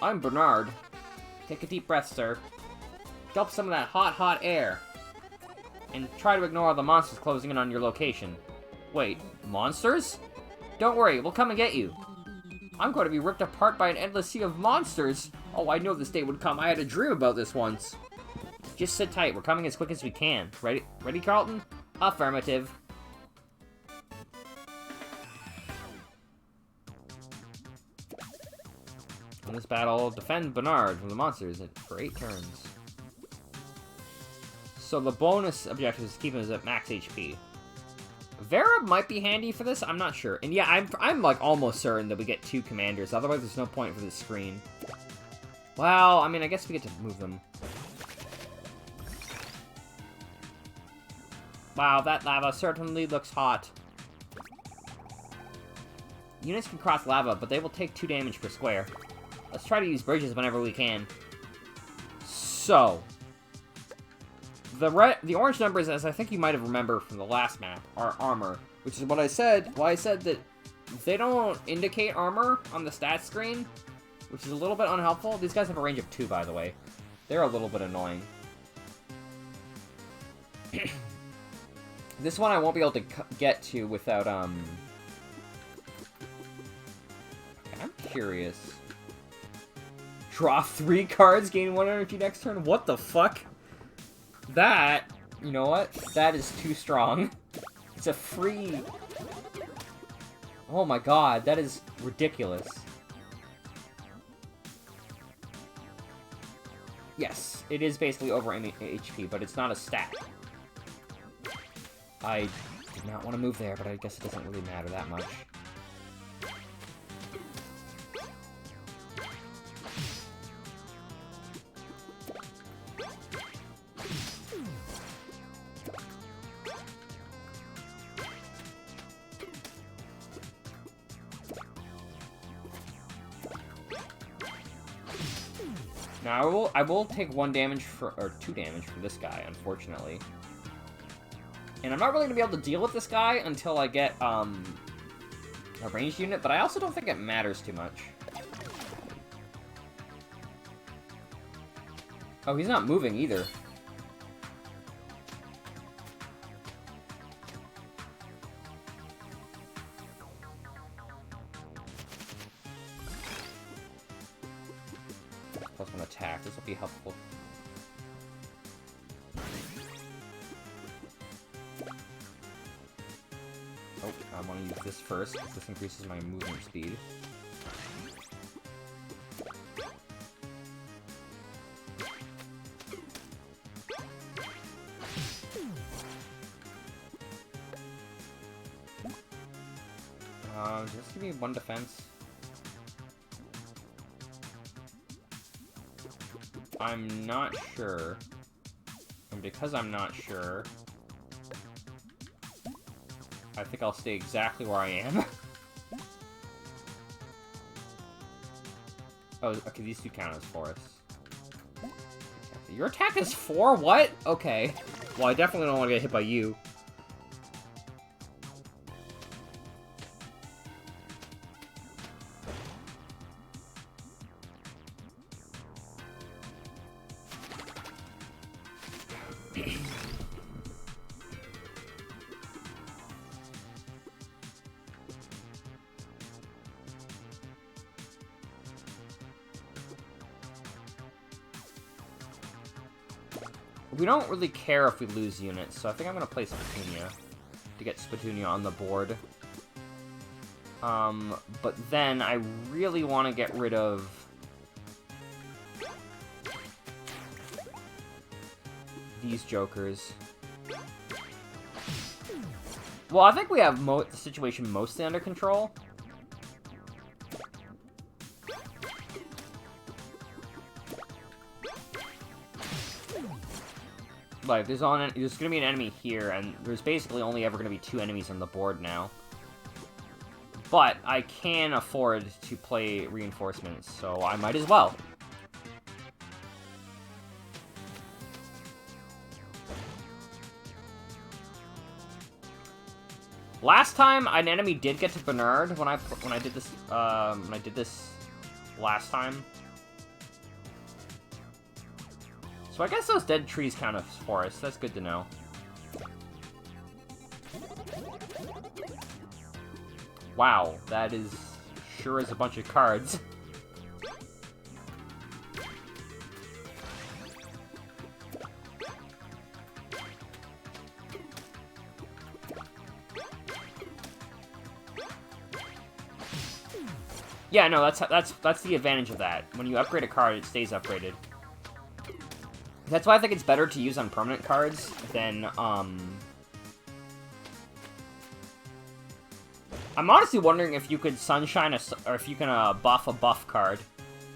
I'm Bernard. Take a deep breath, sir. Gulp some of that hot, hot air. And try to ignore all the monsters closing in on your location. Wait, monsters? Don't worry, we'll come and get you. I'm going to be ripped apart by an endless sea of monsters. Oh, I know this day would come. I had a dream about this once. Just sit tight. We're coming as quick as we can. Ready? Ready, Carlton? Affirmative. In this battle, defend Bernard from the monsters for 8 turns. So the bonus objective is to keep him at max HP. Vera might be handy for this, I'm not sure. And yeah, I'm like almost certain that we get 2 commanders, otherwise there's no point for this screen. Well, I mean, I guess we get to move them. Wow, that lava certainly looks hot. Units can cross lava, but they will take 2 damage per square. Let's try to use bridges whenever we can. So, the orange numbers, as I think you might have remembered from the last map, are armor, which is what I said. Well, I said that they don't indicate armor on the stats screen, which is a little bit unhelpful. These guys have a range of 2, by the way. They're a little bit annoying. This one I won't be able to get to without, Okay, I'm curious. Draw 3 cards, gain 1 energy next turn? What the fuck? That, you know what? That is too strong. It's a free... Oh my god, that is ridiculous. Yes, it is basically over HP, but it's not a stat. I did not want to move there, but I guess it doesn't really matter that much. Now, I will take 1 damage or 2 damage for this guy, unfortunately. And I'm not really going to be able to deal with this guy until I get, a ranged unit, but I also don't think it matters too much. Oh, he's not moving either. Plus 1 attack. This will be helpful. Oh, I want to use this first, because this increases my movement speed. Just give me 1 defense. I'm not sure. And because I'm not sure, I think I'll stay exactly where I am. Oh, okay, these 2 count as forests. Your attack is 4? What? Okay. Well, I definitely don't want to get hit by you. We don't really care if we lose units, so I think I'm gonna play Spatunia to get Spatunia on the board. But then I really want to get rid of these jokers. Well, I think we have the situation mostly under control. Like, there's gonna be an enemy here, and there's basically only ever gonna be 2 enemies on the board now. But I can afford to play reinforcements, so I might as well. Last time, an enemy did get to Bernard when I did this last time. So I guess those dead trees count as forest. That's good to know. Wow, that is sure is a bunch of cards. Yeah, no, that's the advantage of that. When you upgrade a card, it stays upgraded. That's why I think it's better to use on permanent cards than, I'm honestly wondering if you could sunshine or if you can buff a buff card.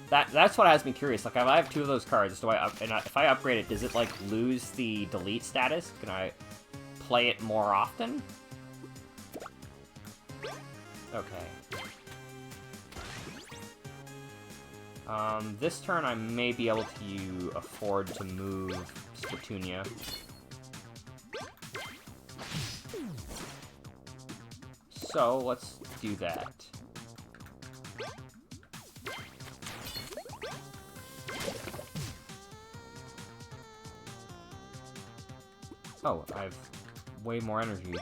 That's what has me curious. Like, if I have 2 of those cards, if I upgrade it, does it like lose the delete status? Can I play it more often? Okay. This turn I may be able to afford to move Spatunia. So, let's do that. Oh, I have way more energy.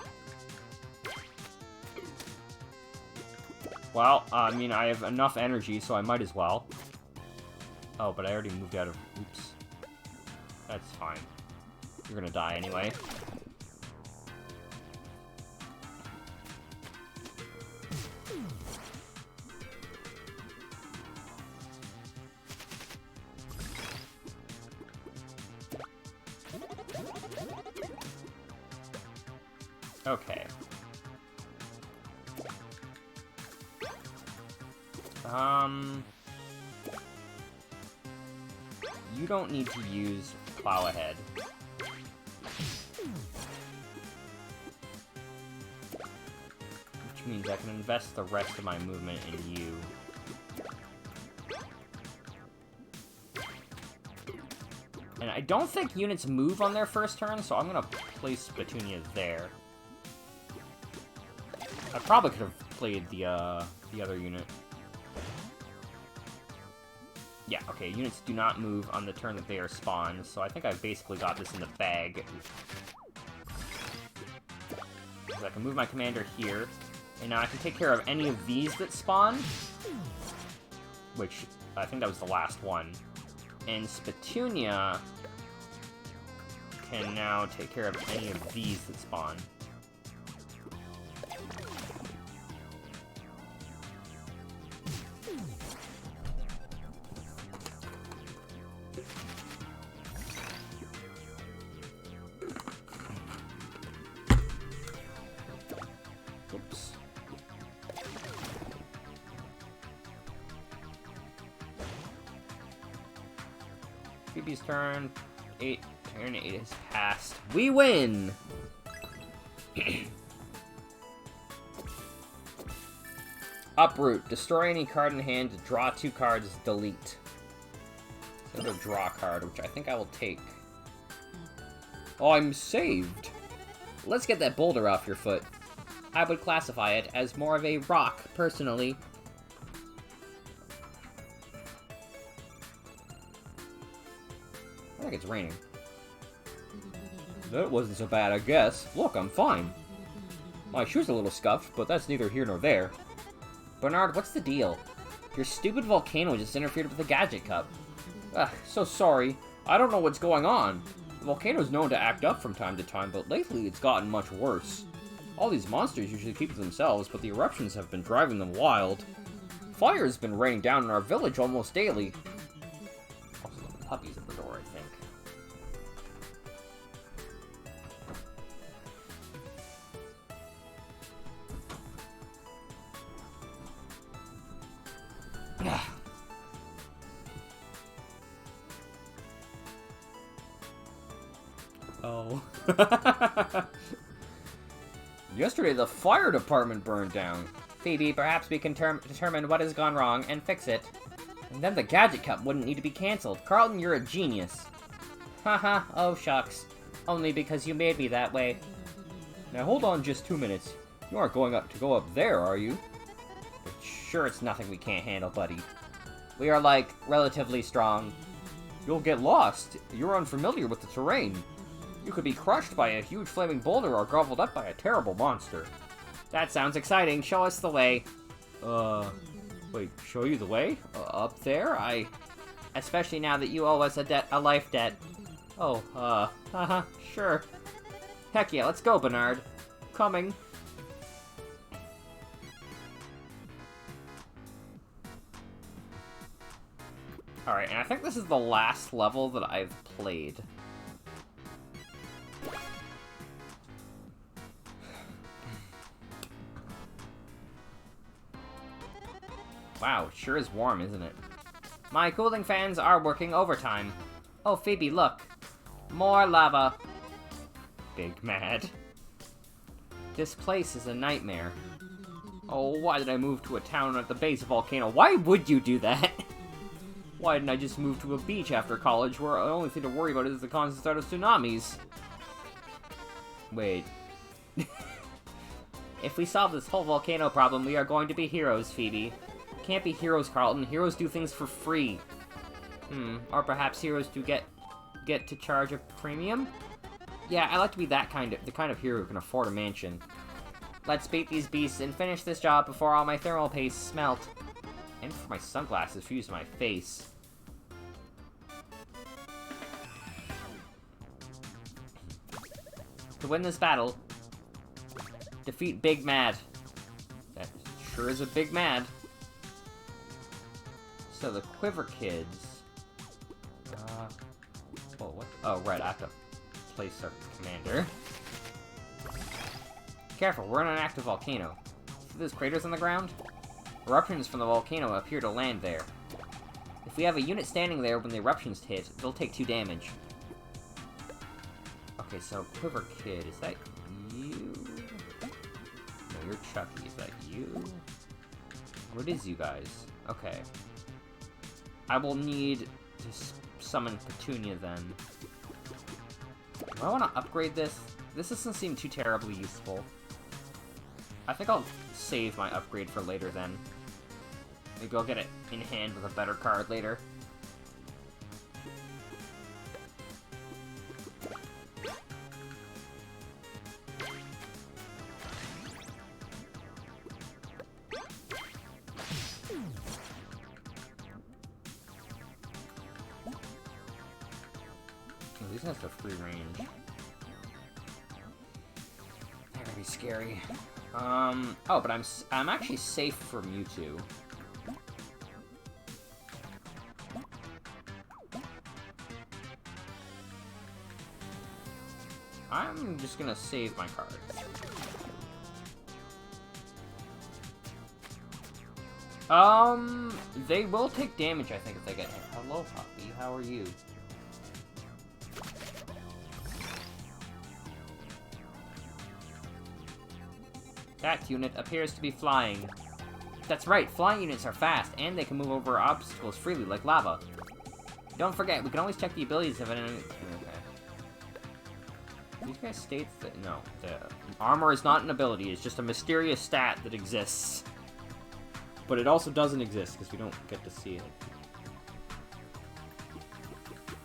Well, I mean, I have enough energy, so I might as well. Oh, but I already moved out of... Oops. That's fine. You're gonna die anyway. Okay. You don't need to use Plow Ahead. Which means I can invest the rest of my movement in you. And I don't think units move on their first turn, so I'm gonna place Spatunia there. I probably could have played the other unit. Yeah, okay, units do not move on the turn that they are spawned, so I think I've basically got this in the bag. So I can move my commander here, and now I can take care of any of these that spawn, which I think that was the last one. And Spatunia can now take care of any of these that spawn. Oops. Phoebe's turn. Turn 8 is passed. We win! Uproot. Destroy any card in hand to draw 2 cards. Delete. Another draw card, which I think I will take. Oh, I'm saved. Let's get that boulder off your foot. I would classify it as more of a rock, personally. I think it's raining. That wasn't so bad, I guess. Look, I'm fine. My shoe's a little scuffed, but that's neither here nor there. Bernard, what's the deal? Your stupid volcano just interfered with the gadget cup. Ugh, so sorry. I don't know what's going on. The volcano's known to act up from time to time, but lately it's gotten much worse. All these monsters usually keep to themselves, but the eruptions have been driving them wild. Fire has been raining down in our village almost daily. Also, the puppies at the door, I think. Oh. Yesterday, the fire department burned down. Phoebe, perhaps we can determine what has gone wrong and fix it. And then the Gadget Cup wouldn't need to be cancelled. Carlton, you're a genius. Haha, oh shucks. Only because you made me that way. Now hold on just 2 minutes. You aren't going to go up there, are you? But sure, it's nothing we can't handle, buddy. We are, like, relatively strong. You'll get lost. You're unfamiliar with the terrain. You could be crushed by a huge flaming boulder or gobbled up by a terrible monster. That sounds exciting. Show us the way. Wait, show you the way? Up there? Especially now that you owe us a life debt. Oh, haha, sure. Heck yeah, let's go, Bernard. Coming. Alright, and I think this is the last level that I've played. Wow, it sure is warm, isn't it? My cooling fans are working overtime. Oh, Phoebe, look. More lava. Big mad. This place is a nightmare. Oh, why did I move to a town at the base of a volcano? Why would you do that? Why didn't I just move to a beach after college where the only thing to worry about is the constant threat of tsunamis? Wait. If we solve this whole volcano problem, we are going to be heroes, Phoebe. Can't be heroes, Carlton. Heroes do things for free. Or perhaps heroes do get to charge a premium? Yeah, I like to be the kind of hero who can afford a mansion. Let's beat these beasts and finish this job before all my thermal pastes smelt. And for my sunglasses fuse my face. To win this battle, defeat Big Mad. That sure is a Big Mad. So the Quiver Kids. Oh, what? Oh, right, I have to place our commander. Careful, we're in an active volcano. See those craters on the ground? Eruptions from the volcano appear to land there. If we have a unit standing there when the eruptions hit, they'll take 2 damage. Okay, so Quiver Kid, is that you? No, you're Chucky. Is that you? What is you guys? Okay. I will need to summon Petunia then. Do I want to upgrade this? This doesn't seem too terribly useful. I think I'll save my upgrade for later then. Maybe I'll get it in hand with a better card later. Oh, these guys have free range. They're gonna be scary. Oh, but I'm actually safe from Mewtwo. I'm just gonna save my cards. They will take damage, I think, if they get hit. Hello, Floppy. How are you? That unit appears to be flying. That's right, flying units are fast, and they can move over obstacles freely, like lava. Don't forget, we can always check the abilities of an enemy. Okay. These guys state that no, the armor is not an ability, it's just a mysterious stat that exists. But it also doesn't exist, because we don't get to see it.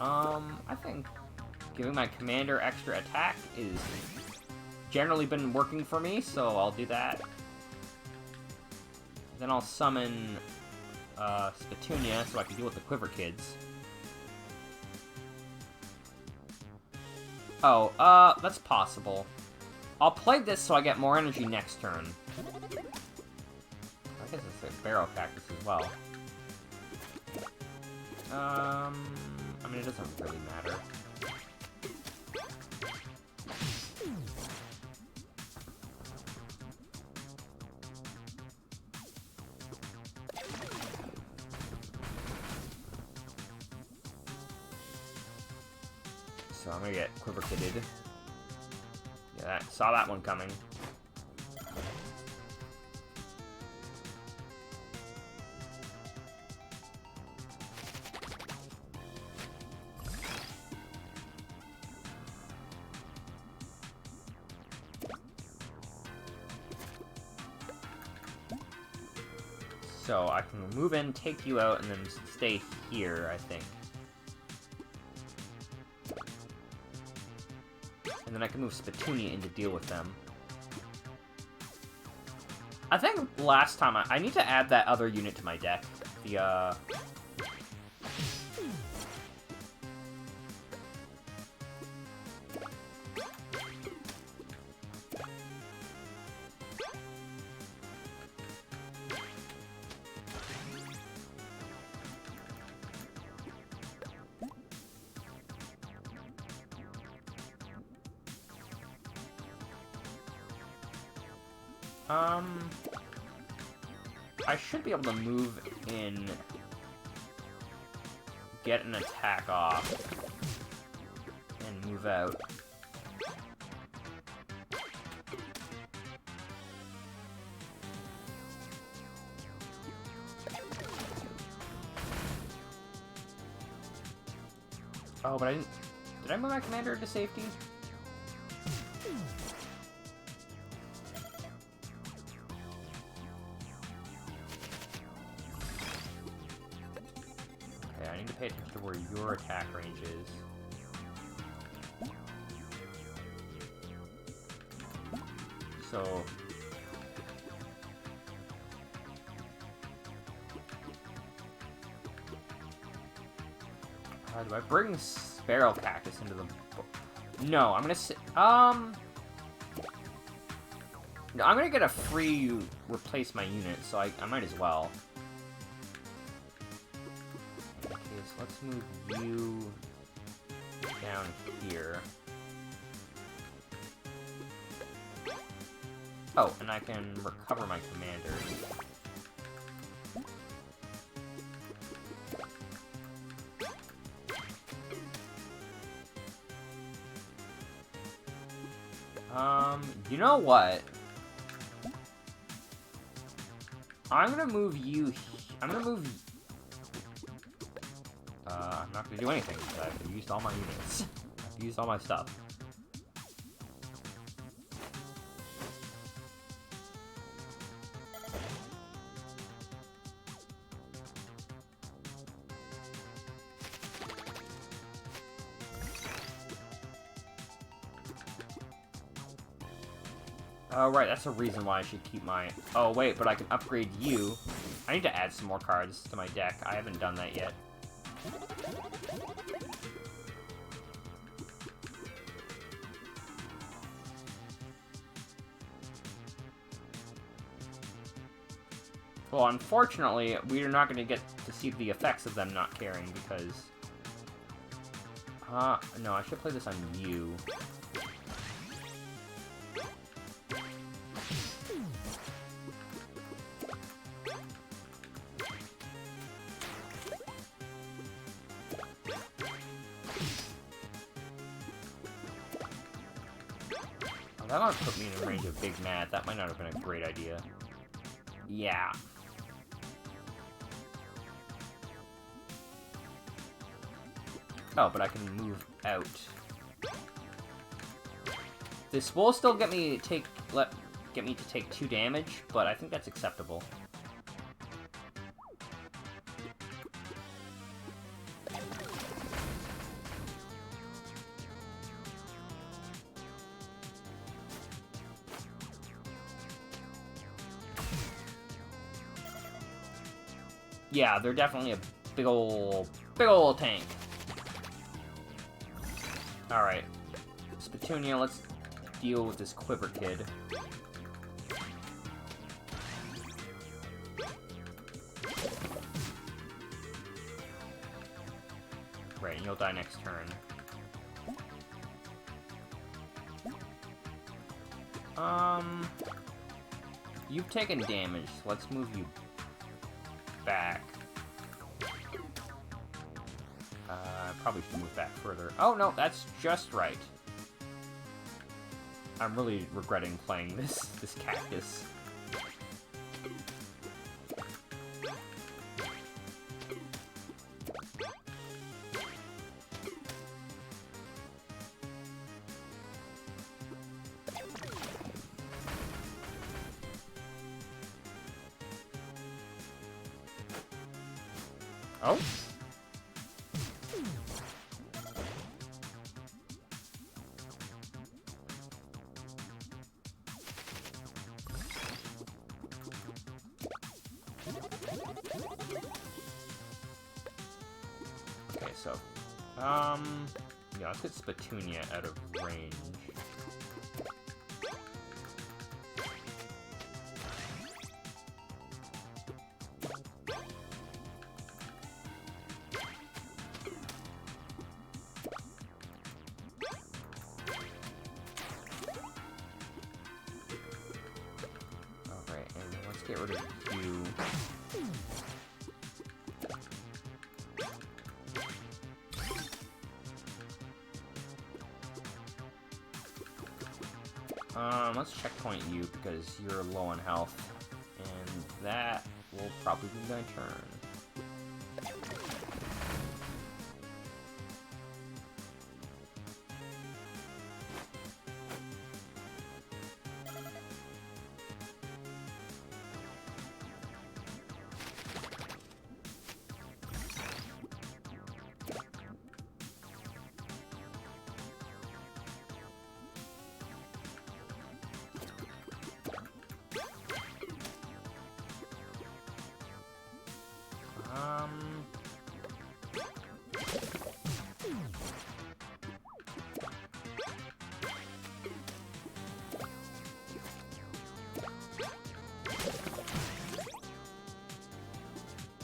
I think giving my commander extra attack is generally been working for me, so I'll do that. Then I'll summon Petunia so I can deal with the Quiver Kids. Oh, that's possible. I'll play this so I get more energy next turn. I guess it's a barrel cactus as well. I mean, it doesn't really matter. So I'm gonna get Quiver Kitted. Yeah, saw that one coming. So I can move in, take you out, and then stay here, I think. And then I can move Spitoonia in to deal with them. I think last time I need to add that other unit to my deck. The, I should be able to move in, get an attack off, and move out. Oh, but I didn't... Did I move my commander to safety? Okay, I need to pay attention to where your attack range is. So... do I bring Sparrow Cactus into the... No, I'm gonna... No, I'm gonna get a free replace my unit, so I might as well. Okay, so let's move you down here. Oh, and I can recover my commanders. You know what? I'm gonna move you... I'm gonna move... I'm not gonna do anything, because I've used all my units. I've used all my stuff. Oh, right, that's a reason why I should keep my... Oh, wait, but I can upgrade you. I need to add some more cards to my deck. I haven't done that yet. Well, unfortunately, we are not going to get to see the effects of them not caring, because... no, I should play this on you. That might put me in range of Big Mad. That might not have been a great idea. Yeah. Oh, but I can move out. This will still get me to take 2 damage, but I think that's acceptable. Yeah, they're definitely a big ol' tank. Alright. Petunia, let's deal with this Quiver Kid. Right, and you'll die next turn. You've taken damage, so let's move you back. Probably should move back further. Oh, no, that's just right. I'm really regretting playing this cactus. Oh. Okay, so, yeah, let's get Spatunia out of range. Alright, and let's get rid of you. Let's checkpoint you because you're low on health, and that will probably be my turn.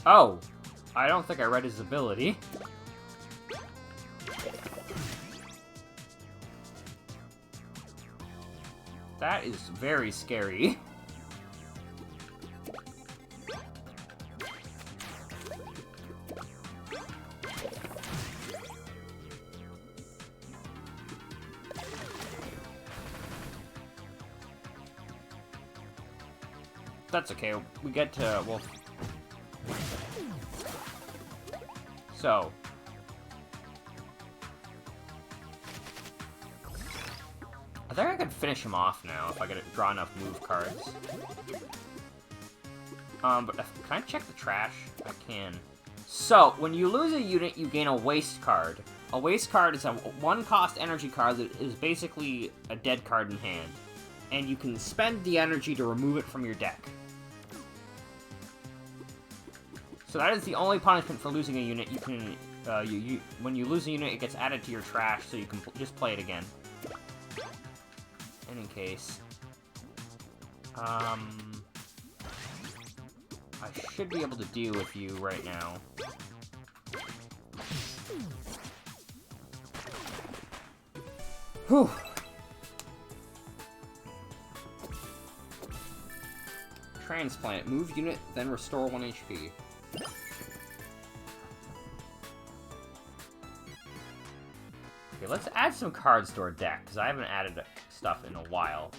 Oh! I don't think I read his ability. That is very scary. That's okay. We get to, well... So... I think I can finish him off now if I get draw enough move cards. But can I check the trash? I can. So, when you lose a unit, you gain a waste card. A waste card is a one-cost energy card that is basically a dead card in hand. And you can spend the energy to remove it from your deck. So that is the only punishment for losing a unit. You can, when you lose a unit, it gets added to your trash, so you can just play it again. In any case, I should be able to deal with you right now. Whew. Transplant. Move unit, then restore 1 HP. Okay, let's add some cards to our deck, because I haven't added stuff in a while.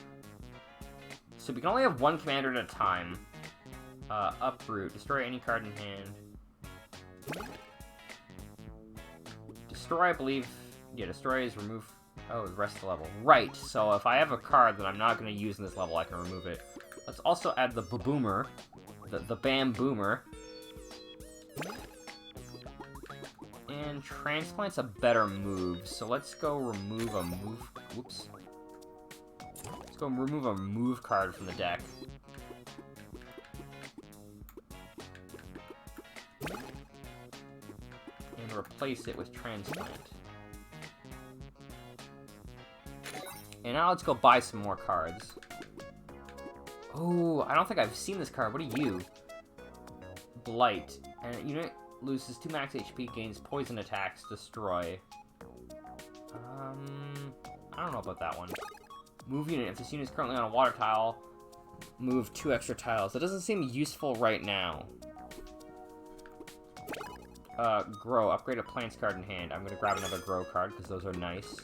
So we can only have one commander at a time. Uproot. Destroy any card in hand. Destroy, I believe... Yeah, destroy is remove... Oh, the rest of the level. Right, so if I have a card that I'm not going to use in this level, I can remove it. Let's also add the Boomer. The Bam Boomer. And Transplant's a better move, so let's go remove a move... Whoops. Let's go remove a move card from the deck. And replace it with Transplant. And now let's go buy some more cards. Oh, I don't think I've seen this card. What are you? Blight. And a unit loses 2 max HP, gains poison attacks, destroy. I don't know about that one. Move unit. If this unit is currently on a water tile, move 2 extra tiles. That doesn't seem useful right now. Grow. Upgrade a plants card in hand. I'm gonna grab another grow card, because those are nice.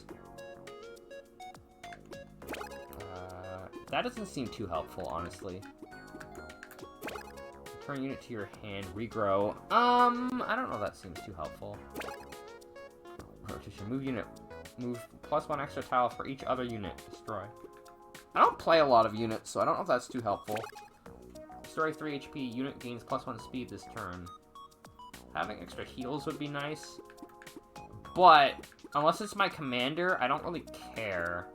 That doesn't seem too helpful, honestly. Return unit to your hand. Regrow. I don't know if that seems too helpful. Rotation. Move unit. Move +1 extra tile for each other unit. Destroy. I don't play a lot of units, so I don't know if that's too helpful. Destroy 3 HP. Unit gains +1 speed this turn. Having extra heals would be nice. But, unless it's my commander, I don't really care.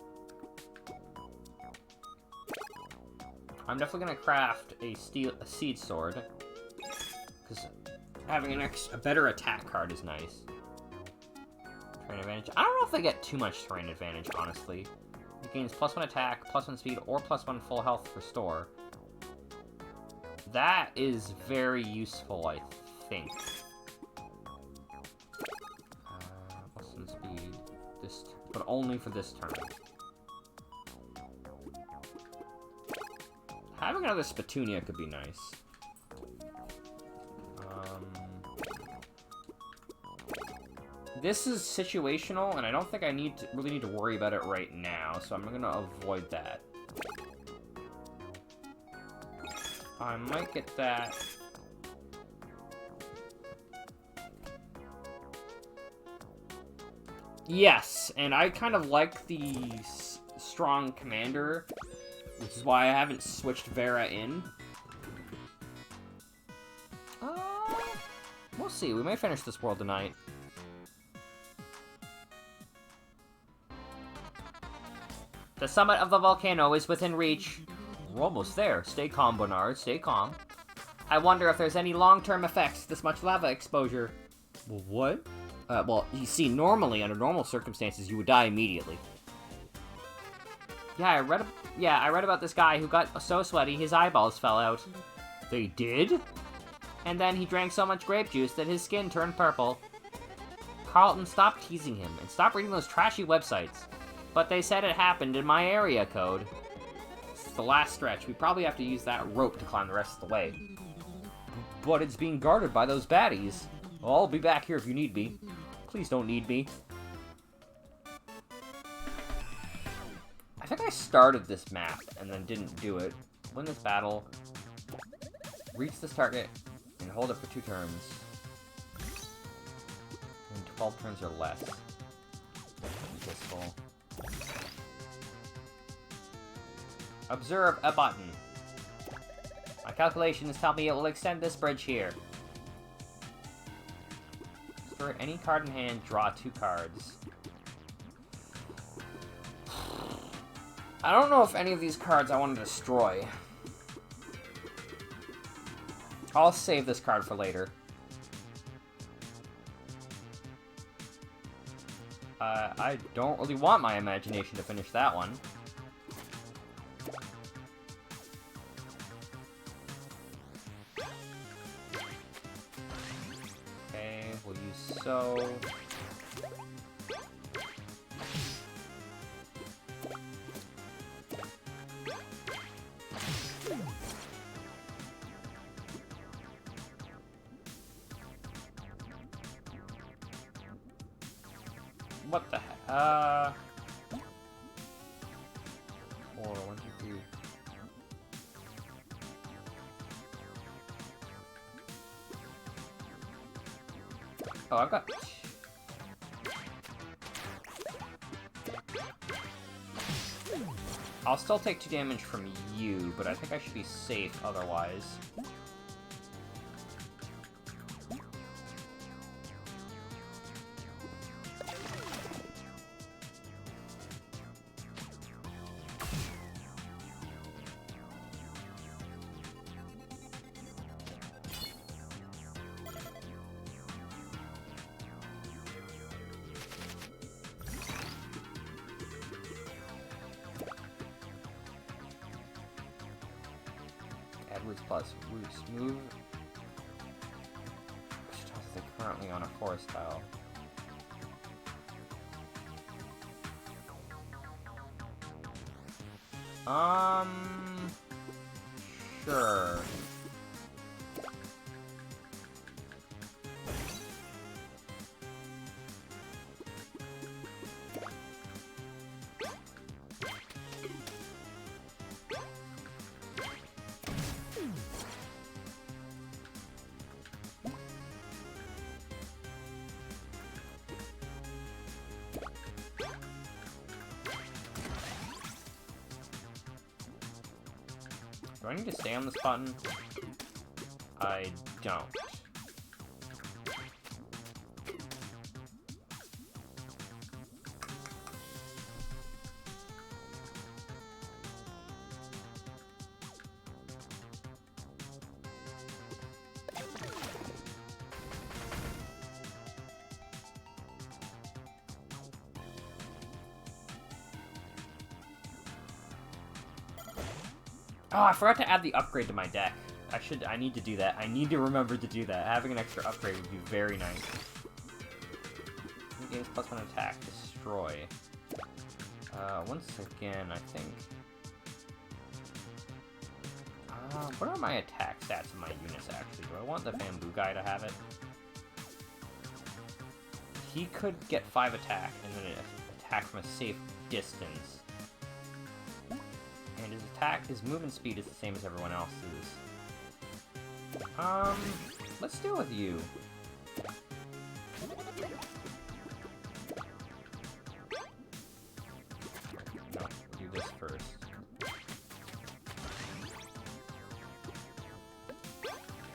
I'm definitely gonna craft a seed sword. Because having a better attack card is nice. Terrain advantage. I don't know if they get too much terrain advantage, honestly. It gains +1 attack, +1 speed, or +1 full health restore. That is very useful, I think. +1 speed, but only for this turn. Having another Spatunia could be nice. This is situational, and I don't think I really need to worry about it right now, so I'm gonna avoid that. I might get that. Yes, and I kind of like the strong commander, which is why I haven't switched Vera in. We'll see. We may finish this world tonight. The summit of the volcano is within reach. We're almost there. Stay calm, Bernard. Stay calm. I wonder if there's any long-term effects to this much lava exposure. Well, what? Well, you see, normally, under normal circumstances, you would die immediately. Yeah, I read about this guy who got so sweaty his eyeballs fell out. They did? And then he drank so much grape juice that his skin turned purple. Carlton, stop teasing him, and stop reading those trashy websites. But they said it happened in my area code. This is the last stretch. We probably have to use that rope to climb the rest of the way. But it's being guarded by those baddies. Well, I'll be back here if you need me. Please don't need me. I think I started this map and then didn't do it. Win this battle. Reach this target and hold it for 2 turns. And 12 turns or less. Useful. Observe a button. My calculations tell me it will extend this bridge here. Store any card in hand, draw 2 cards. I don't know if any of these cards I want to destroy. I'll save this card for later. I don't really want my imagination to finish that one. Okay, we'll use so. What the heck? 4, 1, 2, 3. Oh, I've got. I'll still take 2 damage from you, but I think I should be safe otherwise. Add roots plus roots. Move. They're currently on a forest tile. Sure. Do I need to stay on this button? I don't. Oh, I forgot to add the upgrade to my deck. I need to do that. I need to remember to do that. Having an extra upgrade would be very nice. Gains +1 attack. Destroy. Once again, I think... what are my attack stats of my units, actually? Do I want the bamboo guy to have it? He could get 5 attack, and then attack from a safe distance. And his movement speed is the same as everyone else's. Let's deal with you. No, do this first.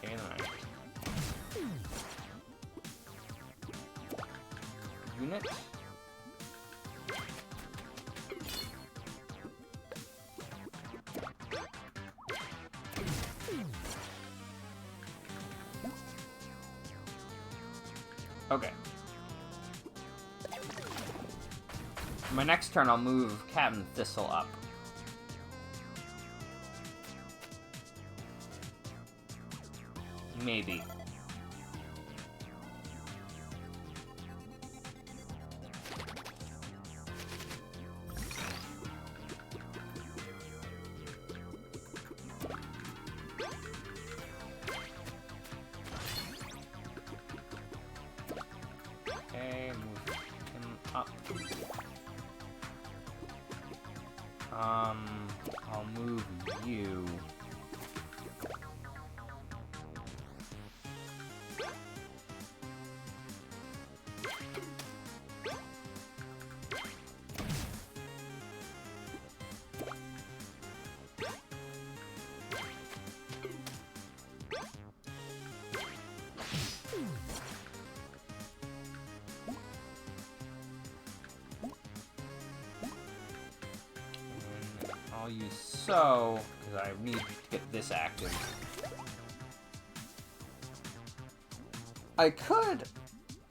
Okay, then unit. Okay. My next turn, I'll move Captain Thistle up. Maybe. Okay, move him up. I'll move you. I'll use so, because I need to get this active. I'm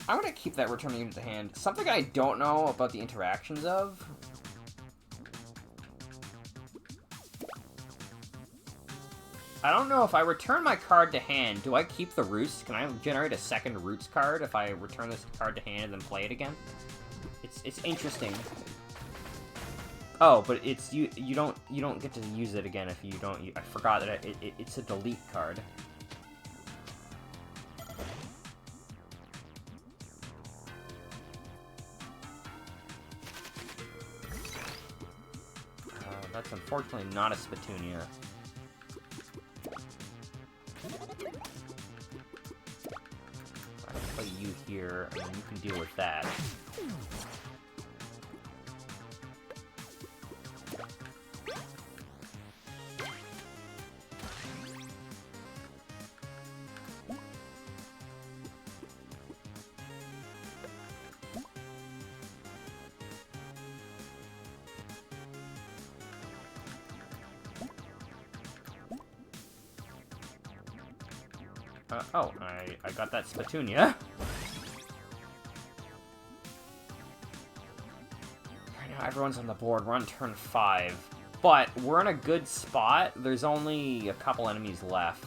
gonna keep that returning unit to hand. Something I don't know about the interactions of. I don't know if I return my card to hand, do I keep the roost? Can I generate a second roots card if I return this card to hand and then play it again? It's interesting. Oh, but it's you don't get to use it again if you don't. I forgot that it's a delete card. That's unfortunately not a Spatunia. I can play you here, and then you can deal with that. Oh, I got that Spatunia. Right now, everyone's on the board. We're on turn 5. But we're in a good spot. There's only a couple enemies left.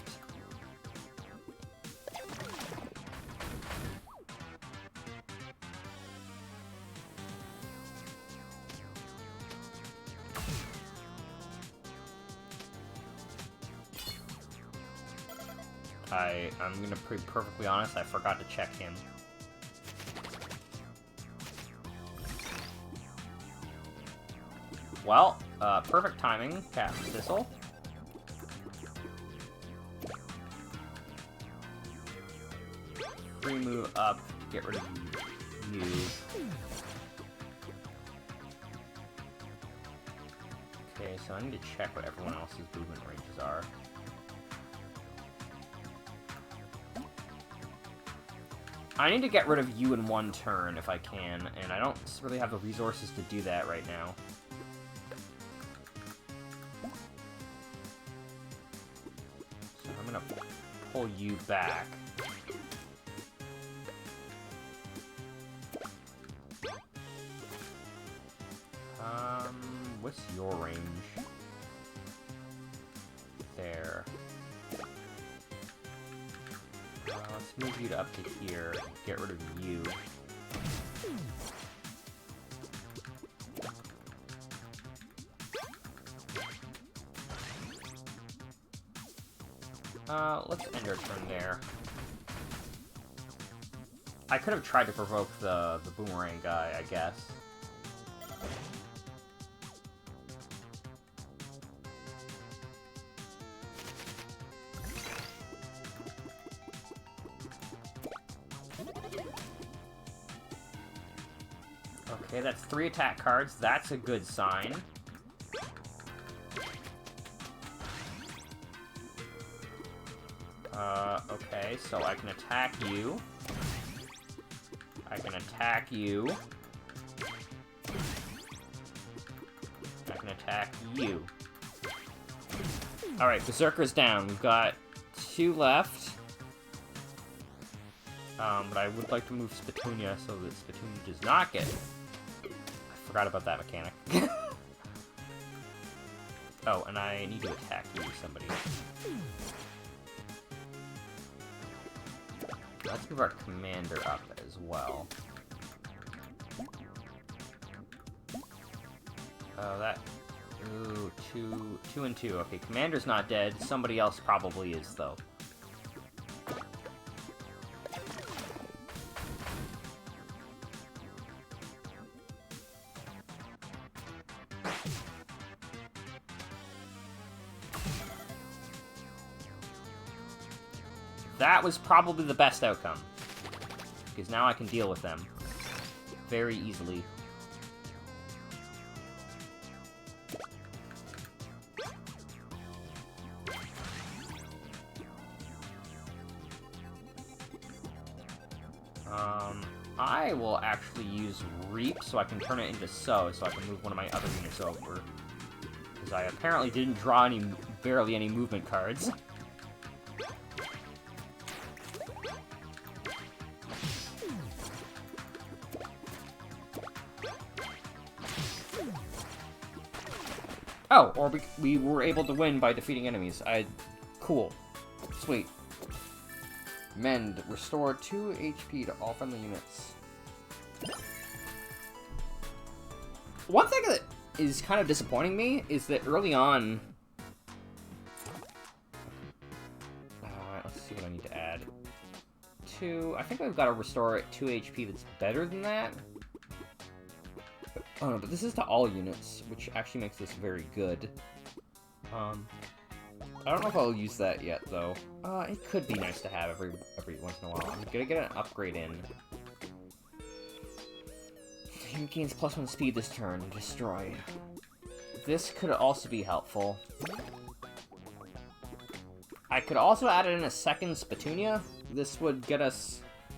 I'm gonna be perfectly honest, I forgot to check him. Well, perfect timing, Cat Thistle. Free move up, get rid of you. Okay, so I need to check what everyone else's movement ranges are. I need to get rid of you in one turn if I can, and I don't really have the resources to do that right now. So I'm gonna pull you back. What's your range? There. Let's move you to up to here. Get rid of you. Let's end our turn there. I could have tried to provoke the boomerang guy, I guess. Okay, that's 3 attack cards. That's a good sign. Okay, so I can attack you. I can attack you. I can attack you. Alright, Berserker's down. We've got 2 left. But I would like to move Spittonia so that Spittonia does not get... I forgot about that mechanic. Oh, and I need to attack you, somebody. Let's move our commander up as well. Oh, that... Ooh, two and two. Okay, commander's not dead. Somebody else probably is, though. That was probably the best outcome. Because now I can deal with them very easily. I will actually use Reap so I can turn it into so I can move one of my other units over. Because I apparently didn't draw barely any movement cards. Oh, or we were able to win by defeating enemies. Cool. Sweet. Mend. Restore 2 HP to all friendly units. One thing that is kind of disappointing me is that early on... Alright, let's see what I need to add. I think I've got to restore at 2 HP that's better than that. Oh no, but this is to all units, which actually makes this very good. I don't know if I'll use that yet, though. It could be nice to have every once in a while. I'm gonna get an upgrade in. He gains +1 speed this turn. Destroy. This could also be helpful. I could also add in a second Spittonia. This would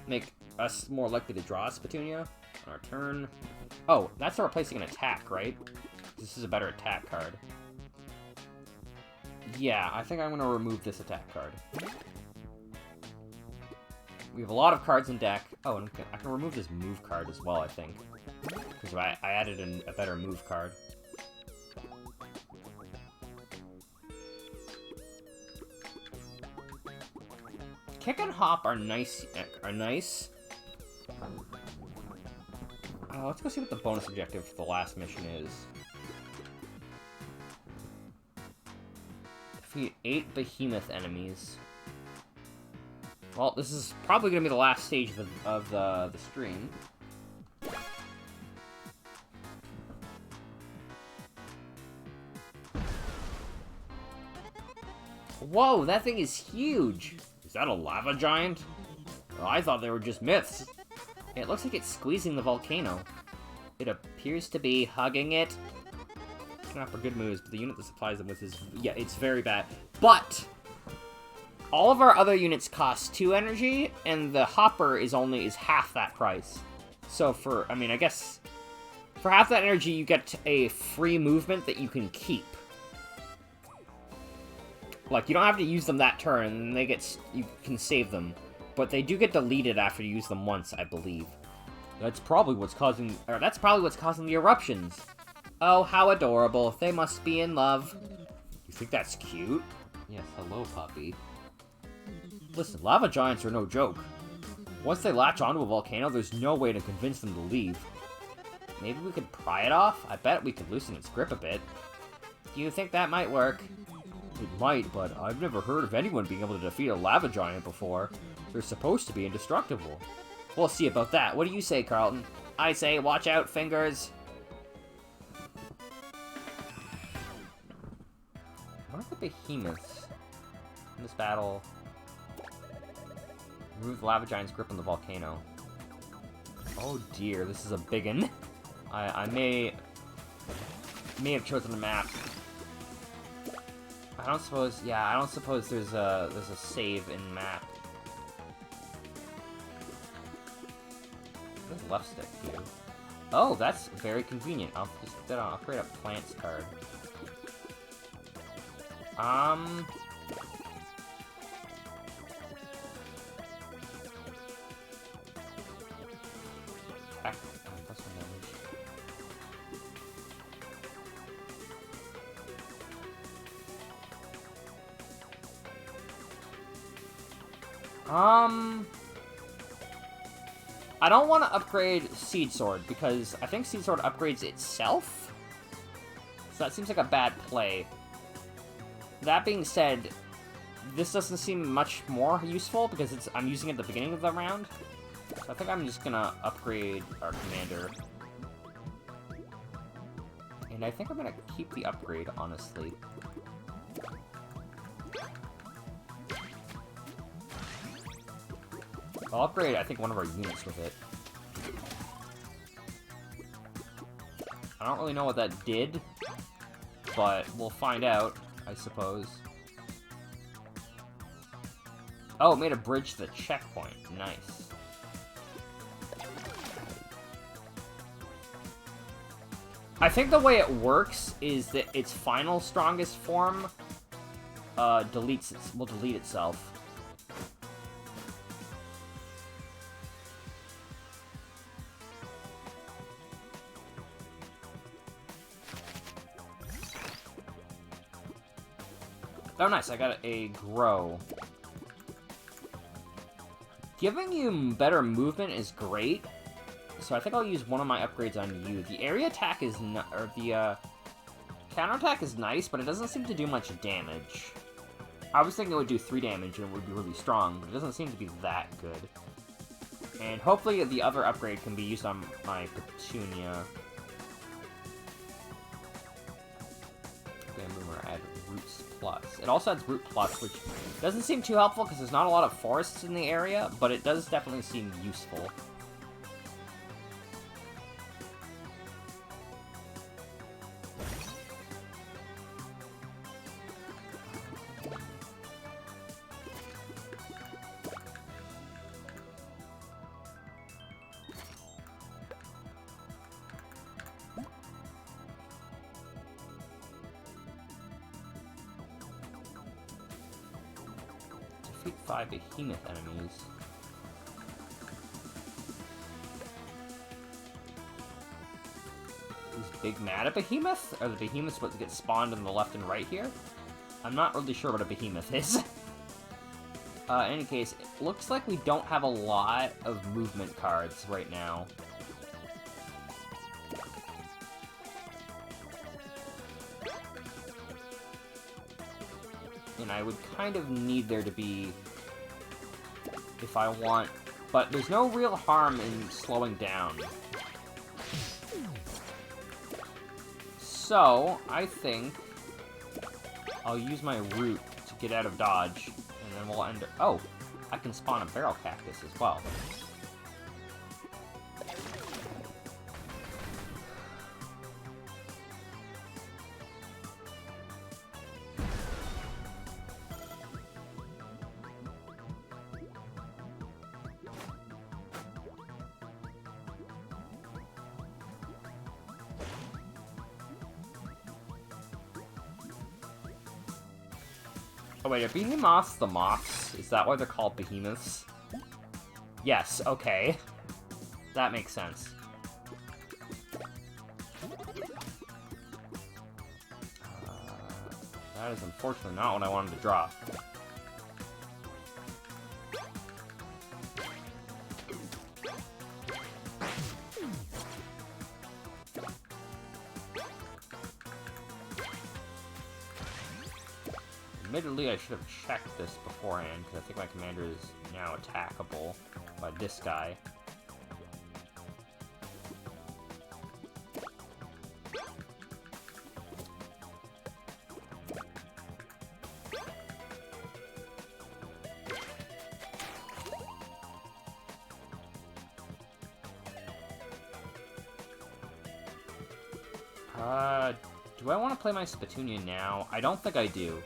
make us more likely to draw a Spittonia on our turn. Oh, that's replacing an attack, right? This is a better attack card. Yeah, I think I'm going to remove this attack card. We have a lot of cards in deck. Oh, and I can remove this move card as well, I think. Because I added in a better move card. Kick and hop are nice. Let's go see what the bonus objective for the last mission is. Defeat 8 behemoth enemies. Well, this is probably going to be the last stage of the stream. Whoa, that thing is huge! Is that a lava giant? Oh, I thought they were just myths. It looks like it's squeezing the volcano. It appears to be hugging it. Not for good moves, but the unit that supplies them with is... Yeah, it's very bad. But! All of our other units cost 2 energy, and the hopper is half that price. So for, I mean, I guess... For half that energy, you get a free movement that you can keep. Like, you don't have to use them that turn, and you can save them. But they do get deleted after you use them once, I believe. That's probably what's causing the eruptions. Oh, how adorable. They must be in love. You think that's cute? Yes, hello, puppy. Listen, lava giants are no joke. Once they latch onto a volcano, there's no way to convince them to leave. Maybe we could pry it off? I bet we could loosen its grip a bit. Do you think that might work? It might, but I've never heard of anyone being able to defeat a lava giant before. They're supposed to be indestructible. We'll see about that. What do you say, Carlton? I say, watch out, fingers. What are the behemoths in this battle? Remove the lava giant's grip on the volcano. Oh dear, this is a biggin. I may have chosen a map. I don't suppose there's a save in map. What does left stick do? Oh, that's very convenient. I'll just put that on. I'll create a plants card. I don't want to upgrade Seed Sword, because I think Seed Sword upgrades itself? So that seems like a bad play. That being said, this doesn't seem much more useful, because I'm using it at the beginning of the round. So I think I'm just gonna upgrade our commander. And I think I'm gonna keep the upgrade, honestly. I'll upgrade, I think, one of our units with it. I don't really know what that did, but we'll find out, I suppose. Oh, it made a bridge to the checkpoint. Nice. I think the way it works is that its final strongest form will delete itself. Oh, nice, I got a grow. Giving you better movement is great, so I think I'll use one of my upgrades on you. The area attack is counterattack is nice, but it doesn't seem to do much damage. I was thinking it would do 3 damage and it would be really strong, but it doesn't seem to be that good. And hopefully the other upgrade can be used on my Petunia. Add Roots Plus. It also adds Root Plus, which doesn't seem too helpful because there's not a lot of forests in the area, but it does definitely seem useful. Defeat 5 behemoth enemies. Is Big mad at behemoth? Are the behemoths what get spawned on the left and right here? I'm not really sure what a behemoth is. In any case, it looks like we don't have a lot of movement cards right now. And I would kind of need there to be, if I want, but there's no real harm in slowing down. So, I think I'll use my root to get out of dodge, and then we'll end. Oh, I can spawn a barrel cactus as well. Oh wait, are behemoths the moths? Is that why they're called behemoths? Yes, okay. That makes sense. That is unfortunately not what I wanted to draw. Admittedly, I should have checked this beforehand, because I think my commander is now attackable by this guy. Do I want to play my Spatunia now? I don't think I do.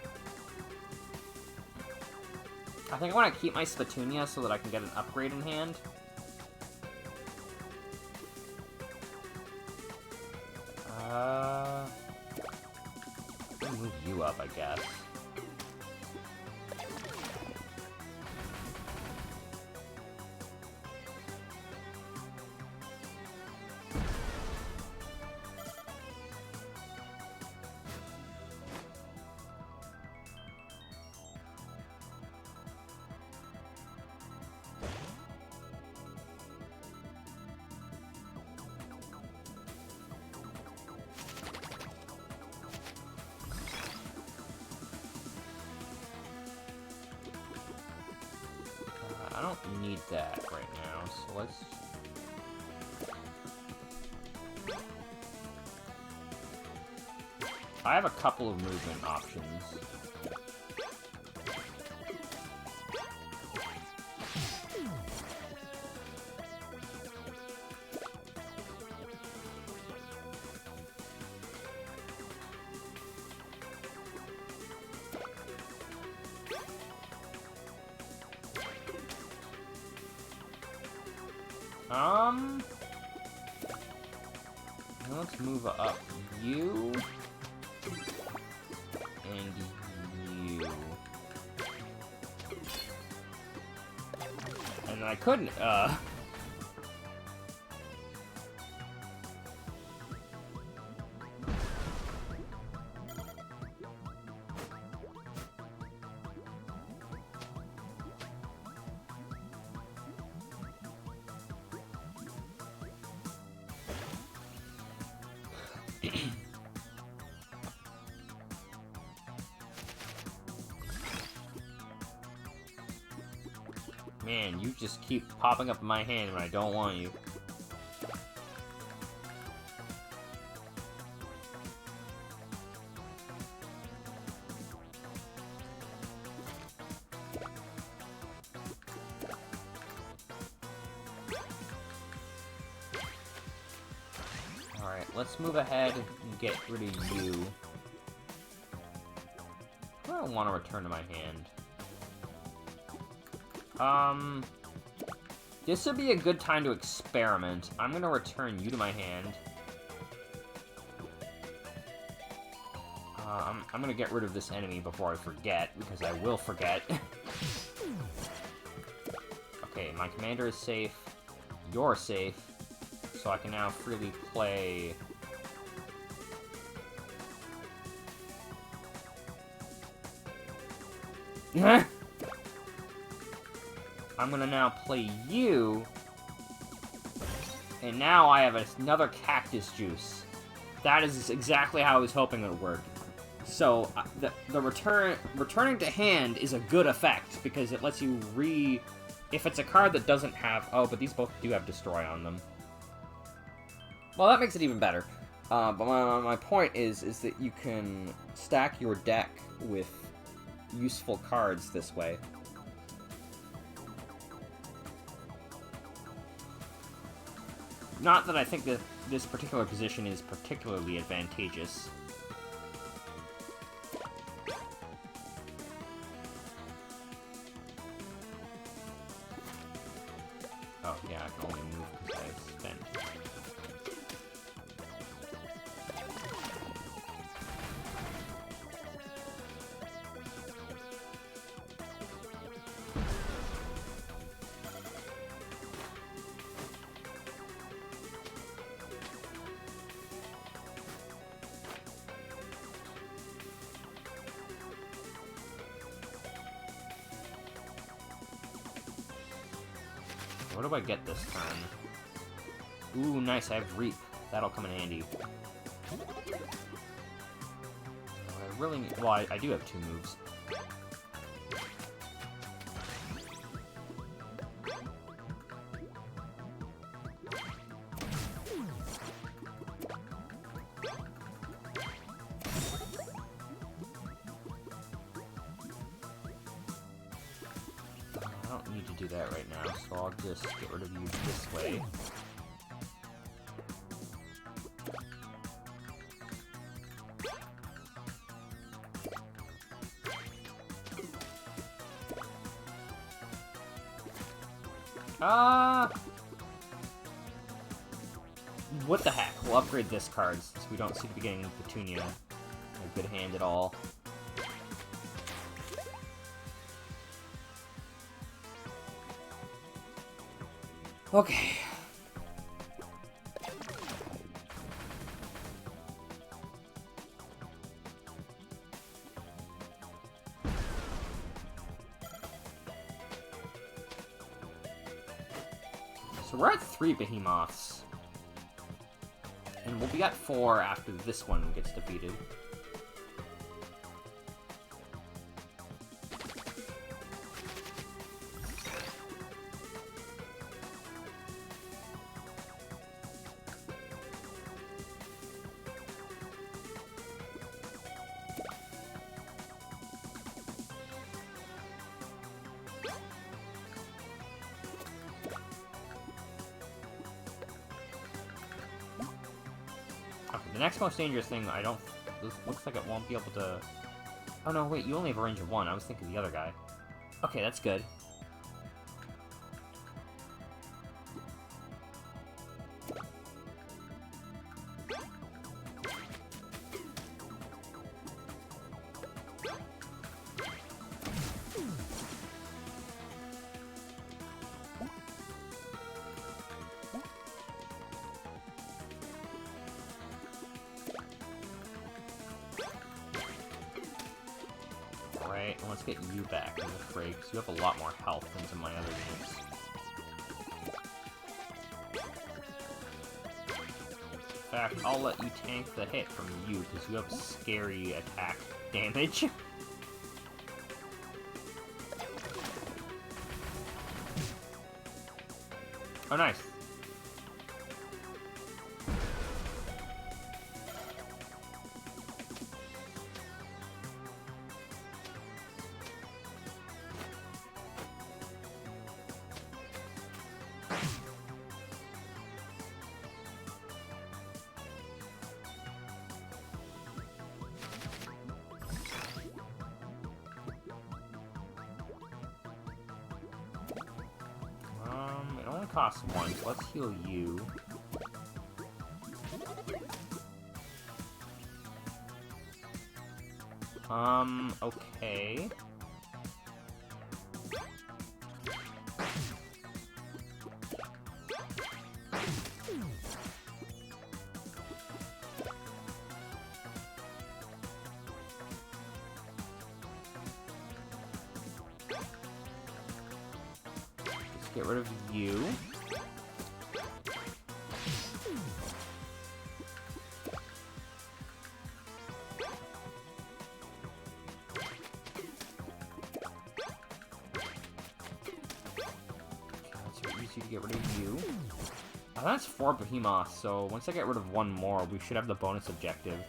I think I want to keep my Spatunia so that I can get an upgrade in hand. I'll move you up, I guess. I don't need that right now, so let's... I have a couple of movement options. Let's move up you and you. And I couldn't, Man, you just keep popping up in my hand when I don't want you. Alright, let's move ahead and get rid of you. I don't want to return to my hand. This would be a good time to experiment. I'm gonna return you to my hand. I'm gonna get rid of this enemy before I forget, because I will forget. Okay, my commander is safe. You're safe. So I can now freely play... I'm gonna now play you. And now I have another cactus juice. That is exactly how I was hoping it would work. So, the returning to hand is a good effect, because it lets you if it's a card that doesn't have... Oh, but these both do have Destroy on them. Well, that makes it even better. But my point is that you can stack your deck with useful cards this way. Not that I think that this particular position is particularly advantageous. Oh, yeah, I can only move because I spent. What do I get this turn? Ooh, nice, I have Reap. That'll come in handy. I really need... Well, I do have 2 moves. I don't need to do that right now, so I'll just get rid of you this way. What the heck? We'll upgrade this card since we don't seem to be getting Petunia a good hand at all. Okay. So we're at 3 Behemoths. And we'll be at 4 after this one gets defeated. The next most dangerous thing, this looks like it won't be able to... Oh no, wait, you only have a range of 1. I was thinking the other guy. Okay, that's good. Alright, let's get you back in the fray, because you have a lot more health than some of my other units. In fact, I'll let you tank the hit from you, because you have scary attack damage. Oh, nice. It only costs 1, so let's heal you. Okay. get rid of you. To get rid of you. Oh, that's 4 behemoths, so once I get rid of one more, we should have the bonus objective.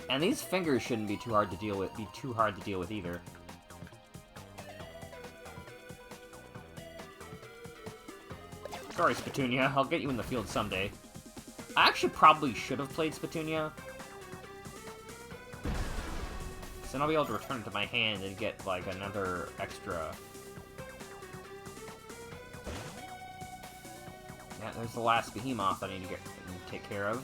And these fingers shouldn't be too hard to deal with, either. Sorry, Spatunia. I'll get you in the field someday. I actually probably should have played Spatunia. Because then I'll be able to return it to my hand and get, like, another extra... Yeah, there's the last behemoth I need to take care of.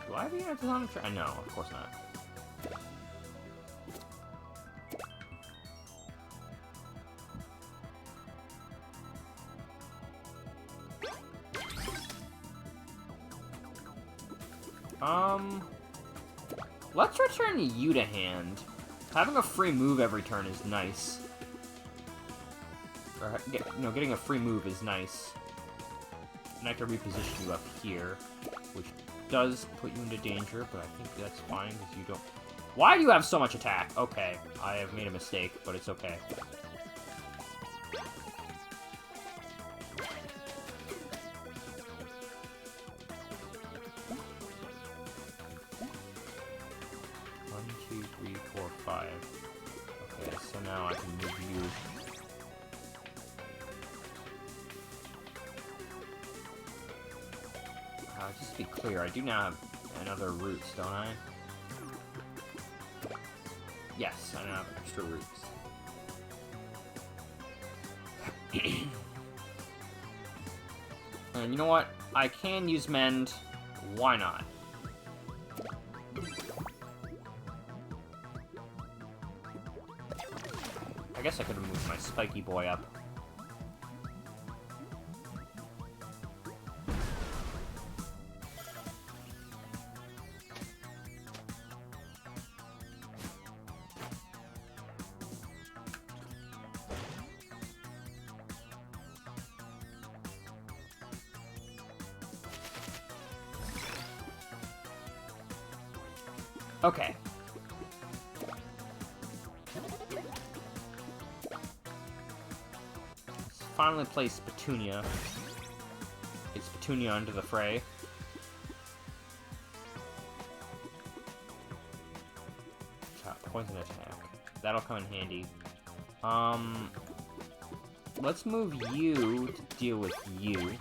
Do I have units on the track? No, of course not. Let's return you to hand. Having a free move every turn is nice. Or, getting a free move is nice. And I can reposition you up here, which does put you into danger, but I think that's fine, because you don't... Why do you have so much attack? Okay, I have made a mistake, but it's okay. Okay, so now I can move you. Just to be clear, I do now have another roots, don't I? Yes, I now have extra roots. And you know what? I can use Mend. Why not? I guess I could have moved my spiky boy up. Okay. Let's finally place Petunia. Get Petunia into the fray. Poison attack. That'll come in handy. Let's move you to deal with you.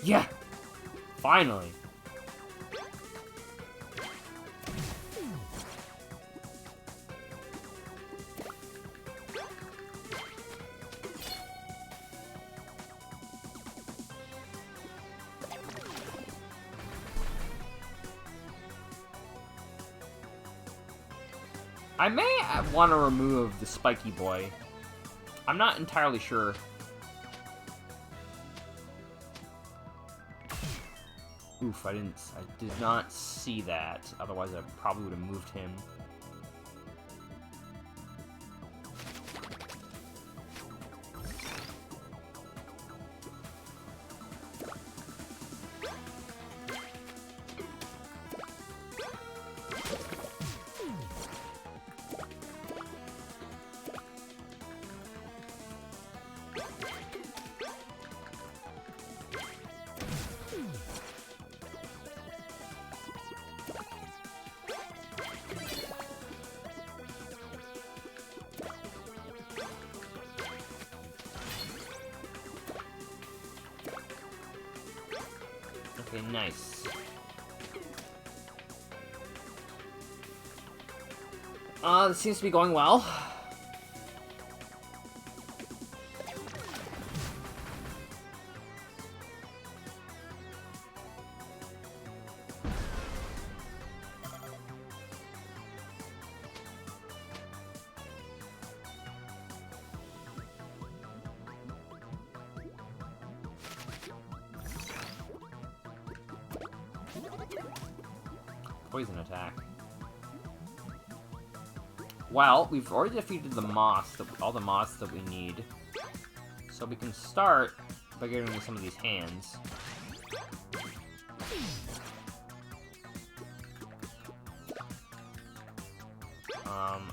Yeah! Finally! I may want to remove the spiky boy. I'm not entirely sure. Oof, I did not see that. Otherwise, I probably would have moved him. Okay, nice. This seems to be going well. poison attack. Well, we've already defeated the moths, all the moths that we need. So we can start by getting some of these hands.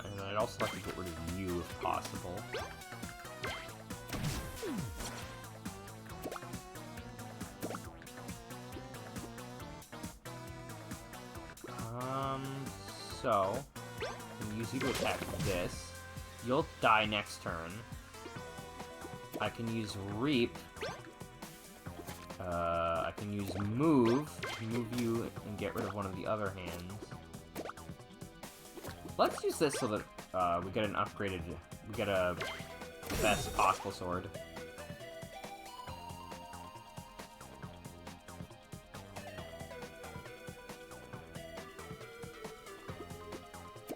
And I'd also like to get rid of you if possible. So, I'm gonna use you to attack this. You'll die next turn. I can use Reap. I can use Move to move you and get rid of one of the other hands. Let's use this so that we get an upgraded, we get a best possible sword.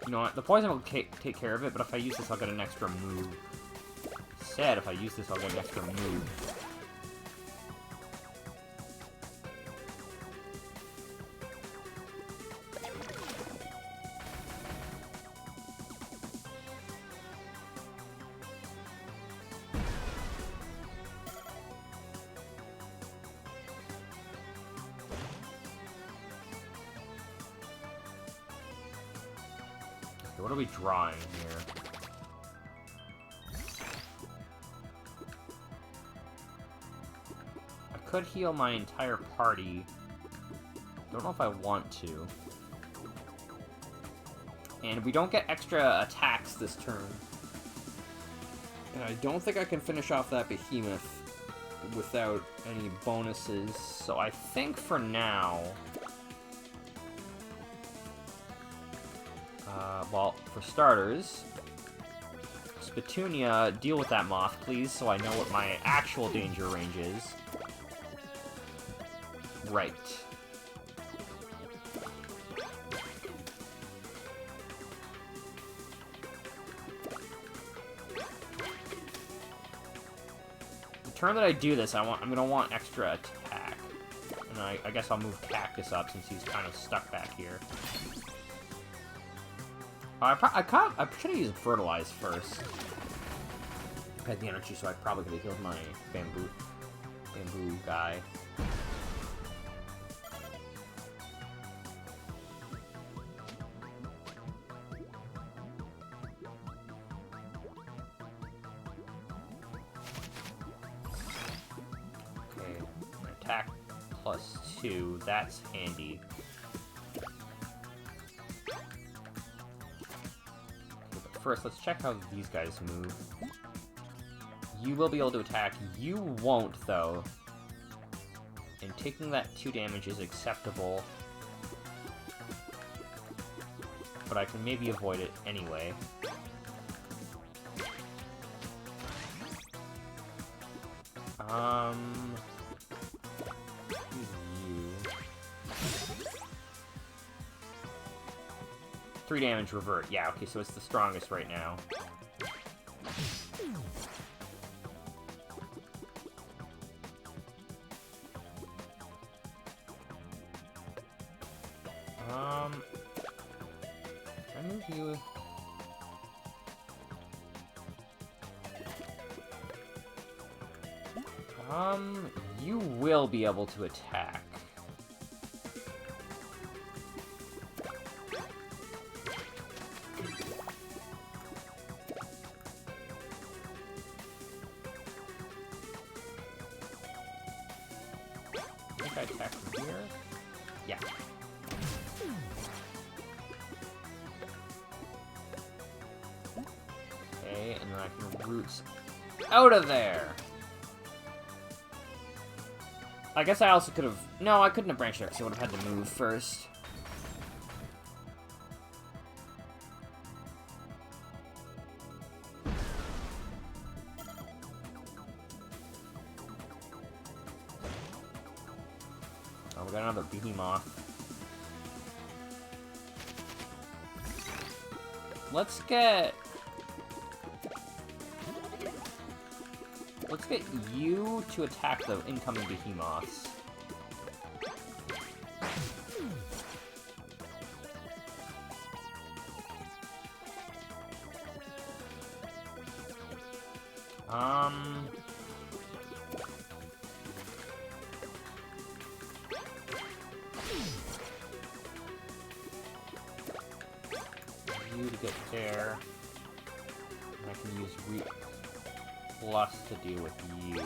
You know what, the poison will take care of it, but if I use this, I'll get an extra move. Instead, if I use this, I'll get an extra move. What are we drawing here? I could heal my entire party. Don't know if I want to. And we don't get extra attacks this turn. And I don't think I can finish off that behemoth without any bonuses. So I think for now... well, for starters, Spatunia, deal with that moth, please, so I know what my actual danger range is. Right. The turn that I do this, I'm gonna want extra attack. And I guess I'll move Cactus up since he's kind of stuck back here. I should have used Fertilize first. I had the energy, so I probably could have healed my bamboo guy. Okay, attack +2, that's handy. First, let's check how these guys move. You will be able to attack. You won't, though. And taking that 2 damage is acceptable. But I can maybe avoid it anyway. Use you. 3 damage revert. Yeah, okay, so it's the strongest right now. I move you. You will be able to attack. I attack from here? Yeah. Okay, and then I can roots out of there! I guess I also could have... No, I couldn't have branched there because I would have had to move first. Oh, we got another behemoth. Let's get you to attack the incoming behemoths. get there. And I can use Plus to deal with you.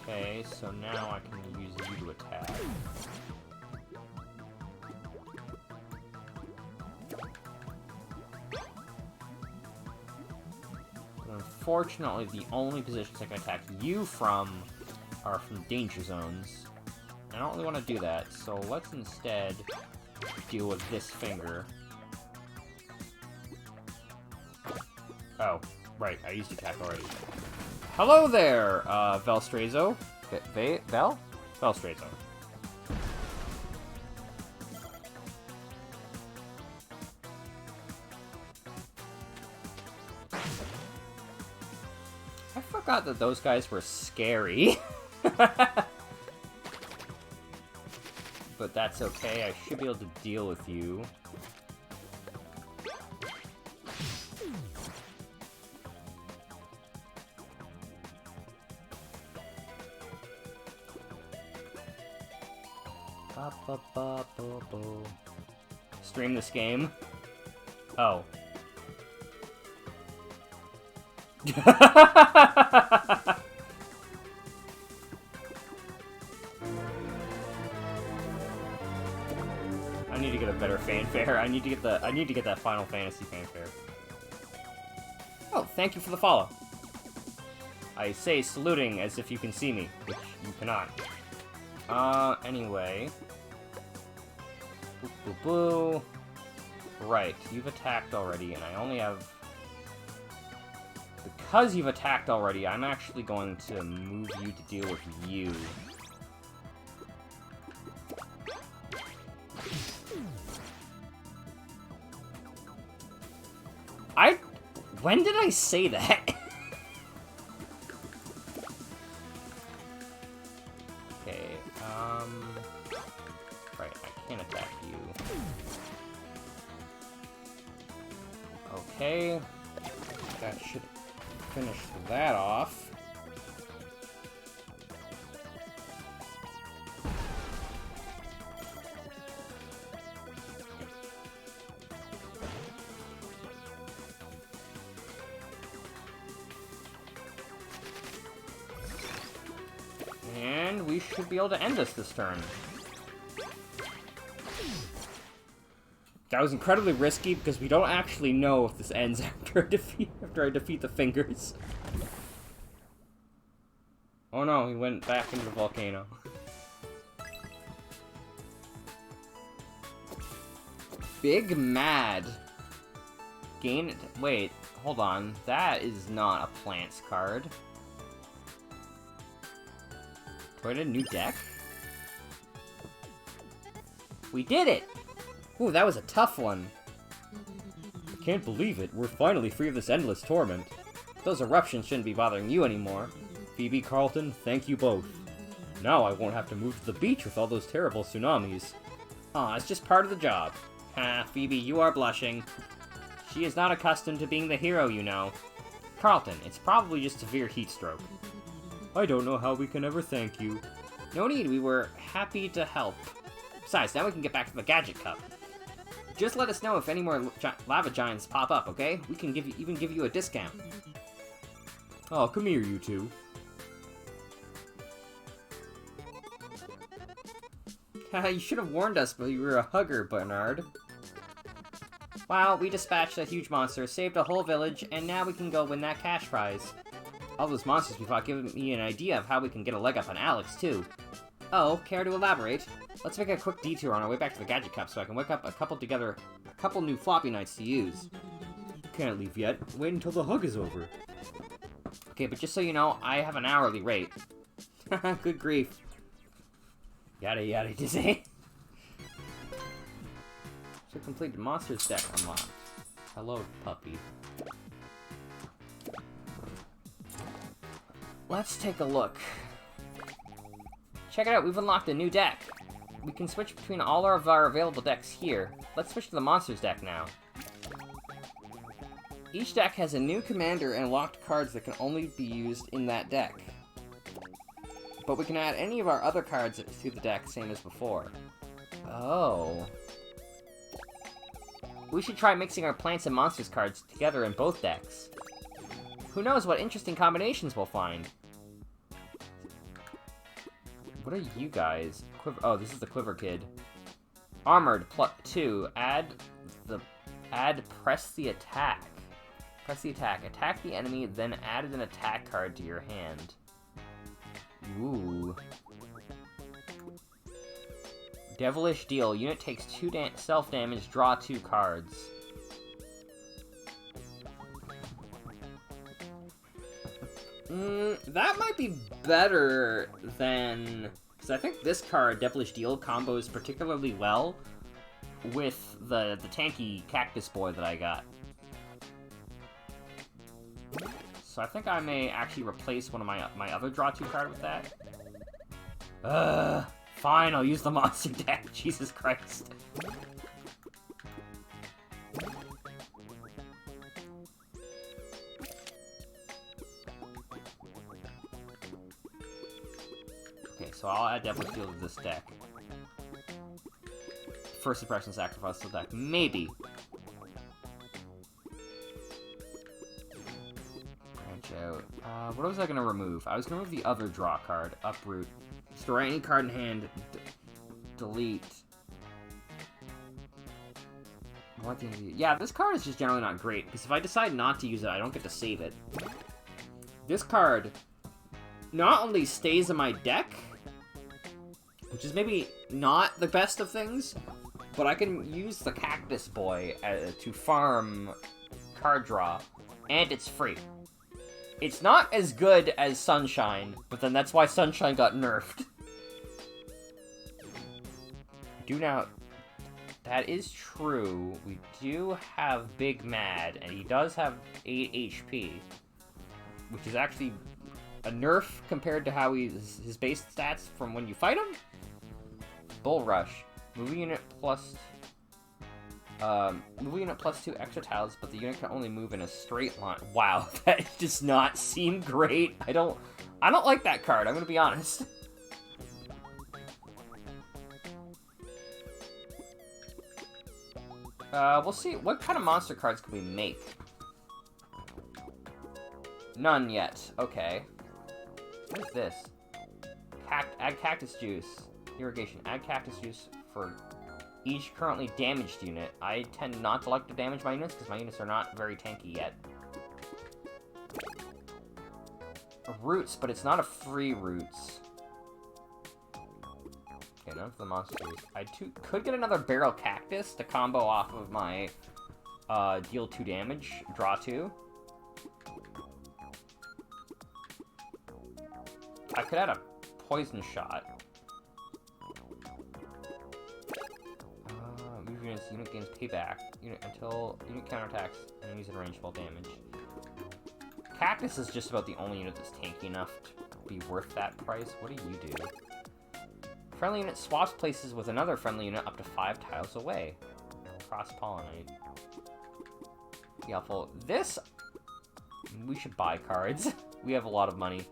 Okay, so now I can use you to attack. Unfortunately, the only positions I can attack you from are from danger zones. I don't really want to do that, so let's instead deal with this finger. Oh, right, I used attack already. Hello there, Velstrazo. Vel? Velstrazo. I forgot that those guys were scary. But that's okay, I should be able to deal with you. Stream this game? Oh. I need to get a better fanfare. I need to get that Final Fantasy fanfare. Oh, thank you for the follow. I say saluting as if you can see me, which you cannot. Anyway. Boo boo boo. Right, you've attacked already, and I only have... Because you've attacked already, I'm actually going to move you to deal with you. When did I say that? Okay, right, I can't attack you. Okay, that should finish that off. And we should be able to end this turn. That was incredibly risky because we don't actually know if this ends after I defeat the fingers. Oh no, he went back into the volcano. Big Mad. Gain... Wait, hold on. That is not a plants card. Do I get a new deck? We did it! Ooh, that was a tough one. I can't believe it. We're finally free of this endless torment. Those eruptions shouldn't be bothering you anymore. Phoebe, Carlton, thank you both. Now I won't have to move to the beach with all those terrible tsunamis. Aw, it's just part of the job. Ha, Phoebe, you are blushing. She is not accustomed to being the hero, you know. Carlton, it's probably just severe heat stroke. I don't know how we can ever thank you. No need, we were happy to help. Besides, now we can get back to the Gadget Cup. Just let us know if any more lava giants pop up, okay? We can even give you a discount. Oh, come here, you two. You should have warned us, but you were a hugger, Bernard. Wow, we dispatched a huge monster, saved a whole village, and now we can go win that cash prize. All those monsters we fought give me an idea of how we can get a leg up on Alex, too. Oh, care to elaborate? Let's make a quick detour on our way back to the Gadget Cup so I can wake up a couple new Floppy Nights to use. Can't leave yet. Wait until the hug is over. Okay, but just so you know, I have an hourly rate. Good grief. Yada yada dizzy. So completed monsters deck unlocked. Hello, puppy. Let's take a look. Check it out, we've unlocked a new deck. We can switch between all of our available decks here. Let's switch to the monsters deck now. Each deck has a new commander and locked cards that can only be used in that deck. But we can add any of our other cards to the deck, same as before. Oh. We should try mixing our Plants and Monsters cards together in both decks. Who knows what interesting combinations we'll find. What are you guys? Oh, this is the Quiver Kid. Armored, +2. Press the attack. Press the attack. Attack the enemy, then add an attack card to your hand. Ooh. Devilish Deal. Unit takes 2 self-damage, draw 2 cards. That might be better than... Because I think this card, Devilish Deal, combos particularly well with the tanky Cactus Boy that I got. So I think I may actually replace one of my other draw 2 card with that. Fine, I'll use the monster deck. Jesus Christ. Okay, so I'll add Devil Shield to this deck. First Impression Sacrifice to the deck. Maybe. Branch out. What was I gonna remove? I was gonna remove the other draw card. Uproot. Store any card in hand. Delete. Yeah, this card is just generally not great, because if I decide not to use it, I don't get to save it. This card not only stays in my deck, which is maybe not the best of things, but I can use the Cactus Boy to farm card draw, and it's free. It's not as good as Sunshine, but then that's why Sunshine got nerfed. That is true. We do have Big Mad, and he does have 8 HP, which is actually a nerf compared to how his base stats from when you fight him. Bull Rush. Move unit plus 2 extra tiles, but the unit can only move in a straight line. Wow, that does not seem great. I don't like that card, I'm gonna be honest. We'll see. What kind of monster cards can we make? None yet. Okay. What is this? Add Cactus Juice. Irrigation. Add Cactus Juice for each currently damaged unit. I tend not to like to damage my units, because my units are not very tanky yet. Roots, but it's not a free Roots. Okay, none of the monsters. I could get another Barrel Cactus to combo off of my deal 2 damage, draw 2. I could add a Poison Shot. Move units, unit gains payback. Until unit counterattacks enemies in range while damage. Cactus is just about the only unit that's tanky enough to be worth that price. What do you do? Friendly unit swaps places with another friendly unit up to 5 tiles away. Cross-pollinate. Yeah, this... We should buy cards. We have a lot of money.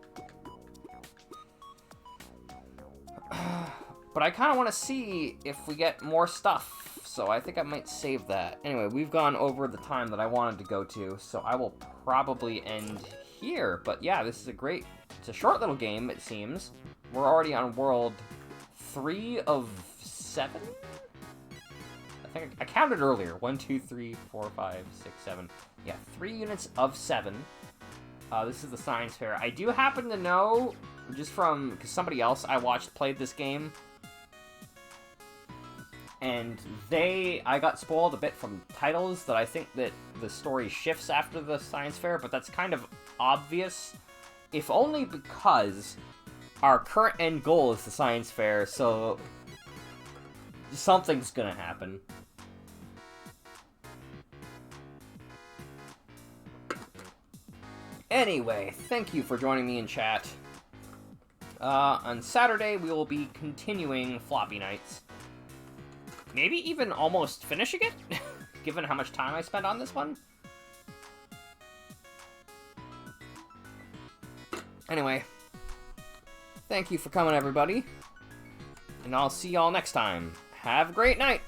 But I kind of want to see if we get more stuff, so I think I might save that. Anyway, we've gone over the time that I wanted to go to, so I will probably end here. But yeah, this is it's a short little game, it seems. We're already on World 3 of 7? I think I counted earlier. 1, 2, 3, 4, 5, 6, 7. Yeah, 3 units of 7. This is the Science Fair. I do happen to know, just from, because somebody else I watched played this game, and I got spoiled a bit from titles that I think that the story shifts after the Science Fair, but that's kind of obvious, if only because our current end goal is the Science Fair, so something's gonna happen. Anyway, thank you for joining me in chat. On Saturday, we will be continuing Floppy Nights. Maybe even almost finishing it, given how much time I spent on this one. Anyway, thank you for coming, everybody. And I'll see y'all next time. Have a great night!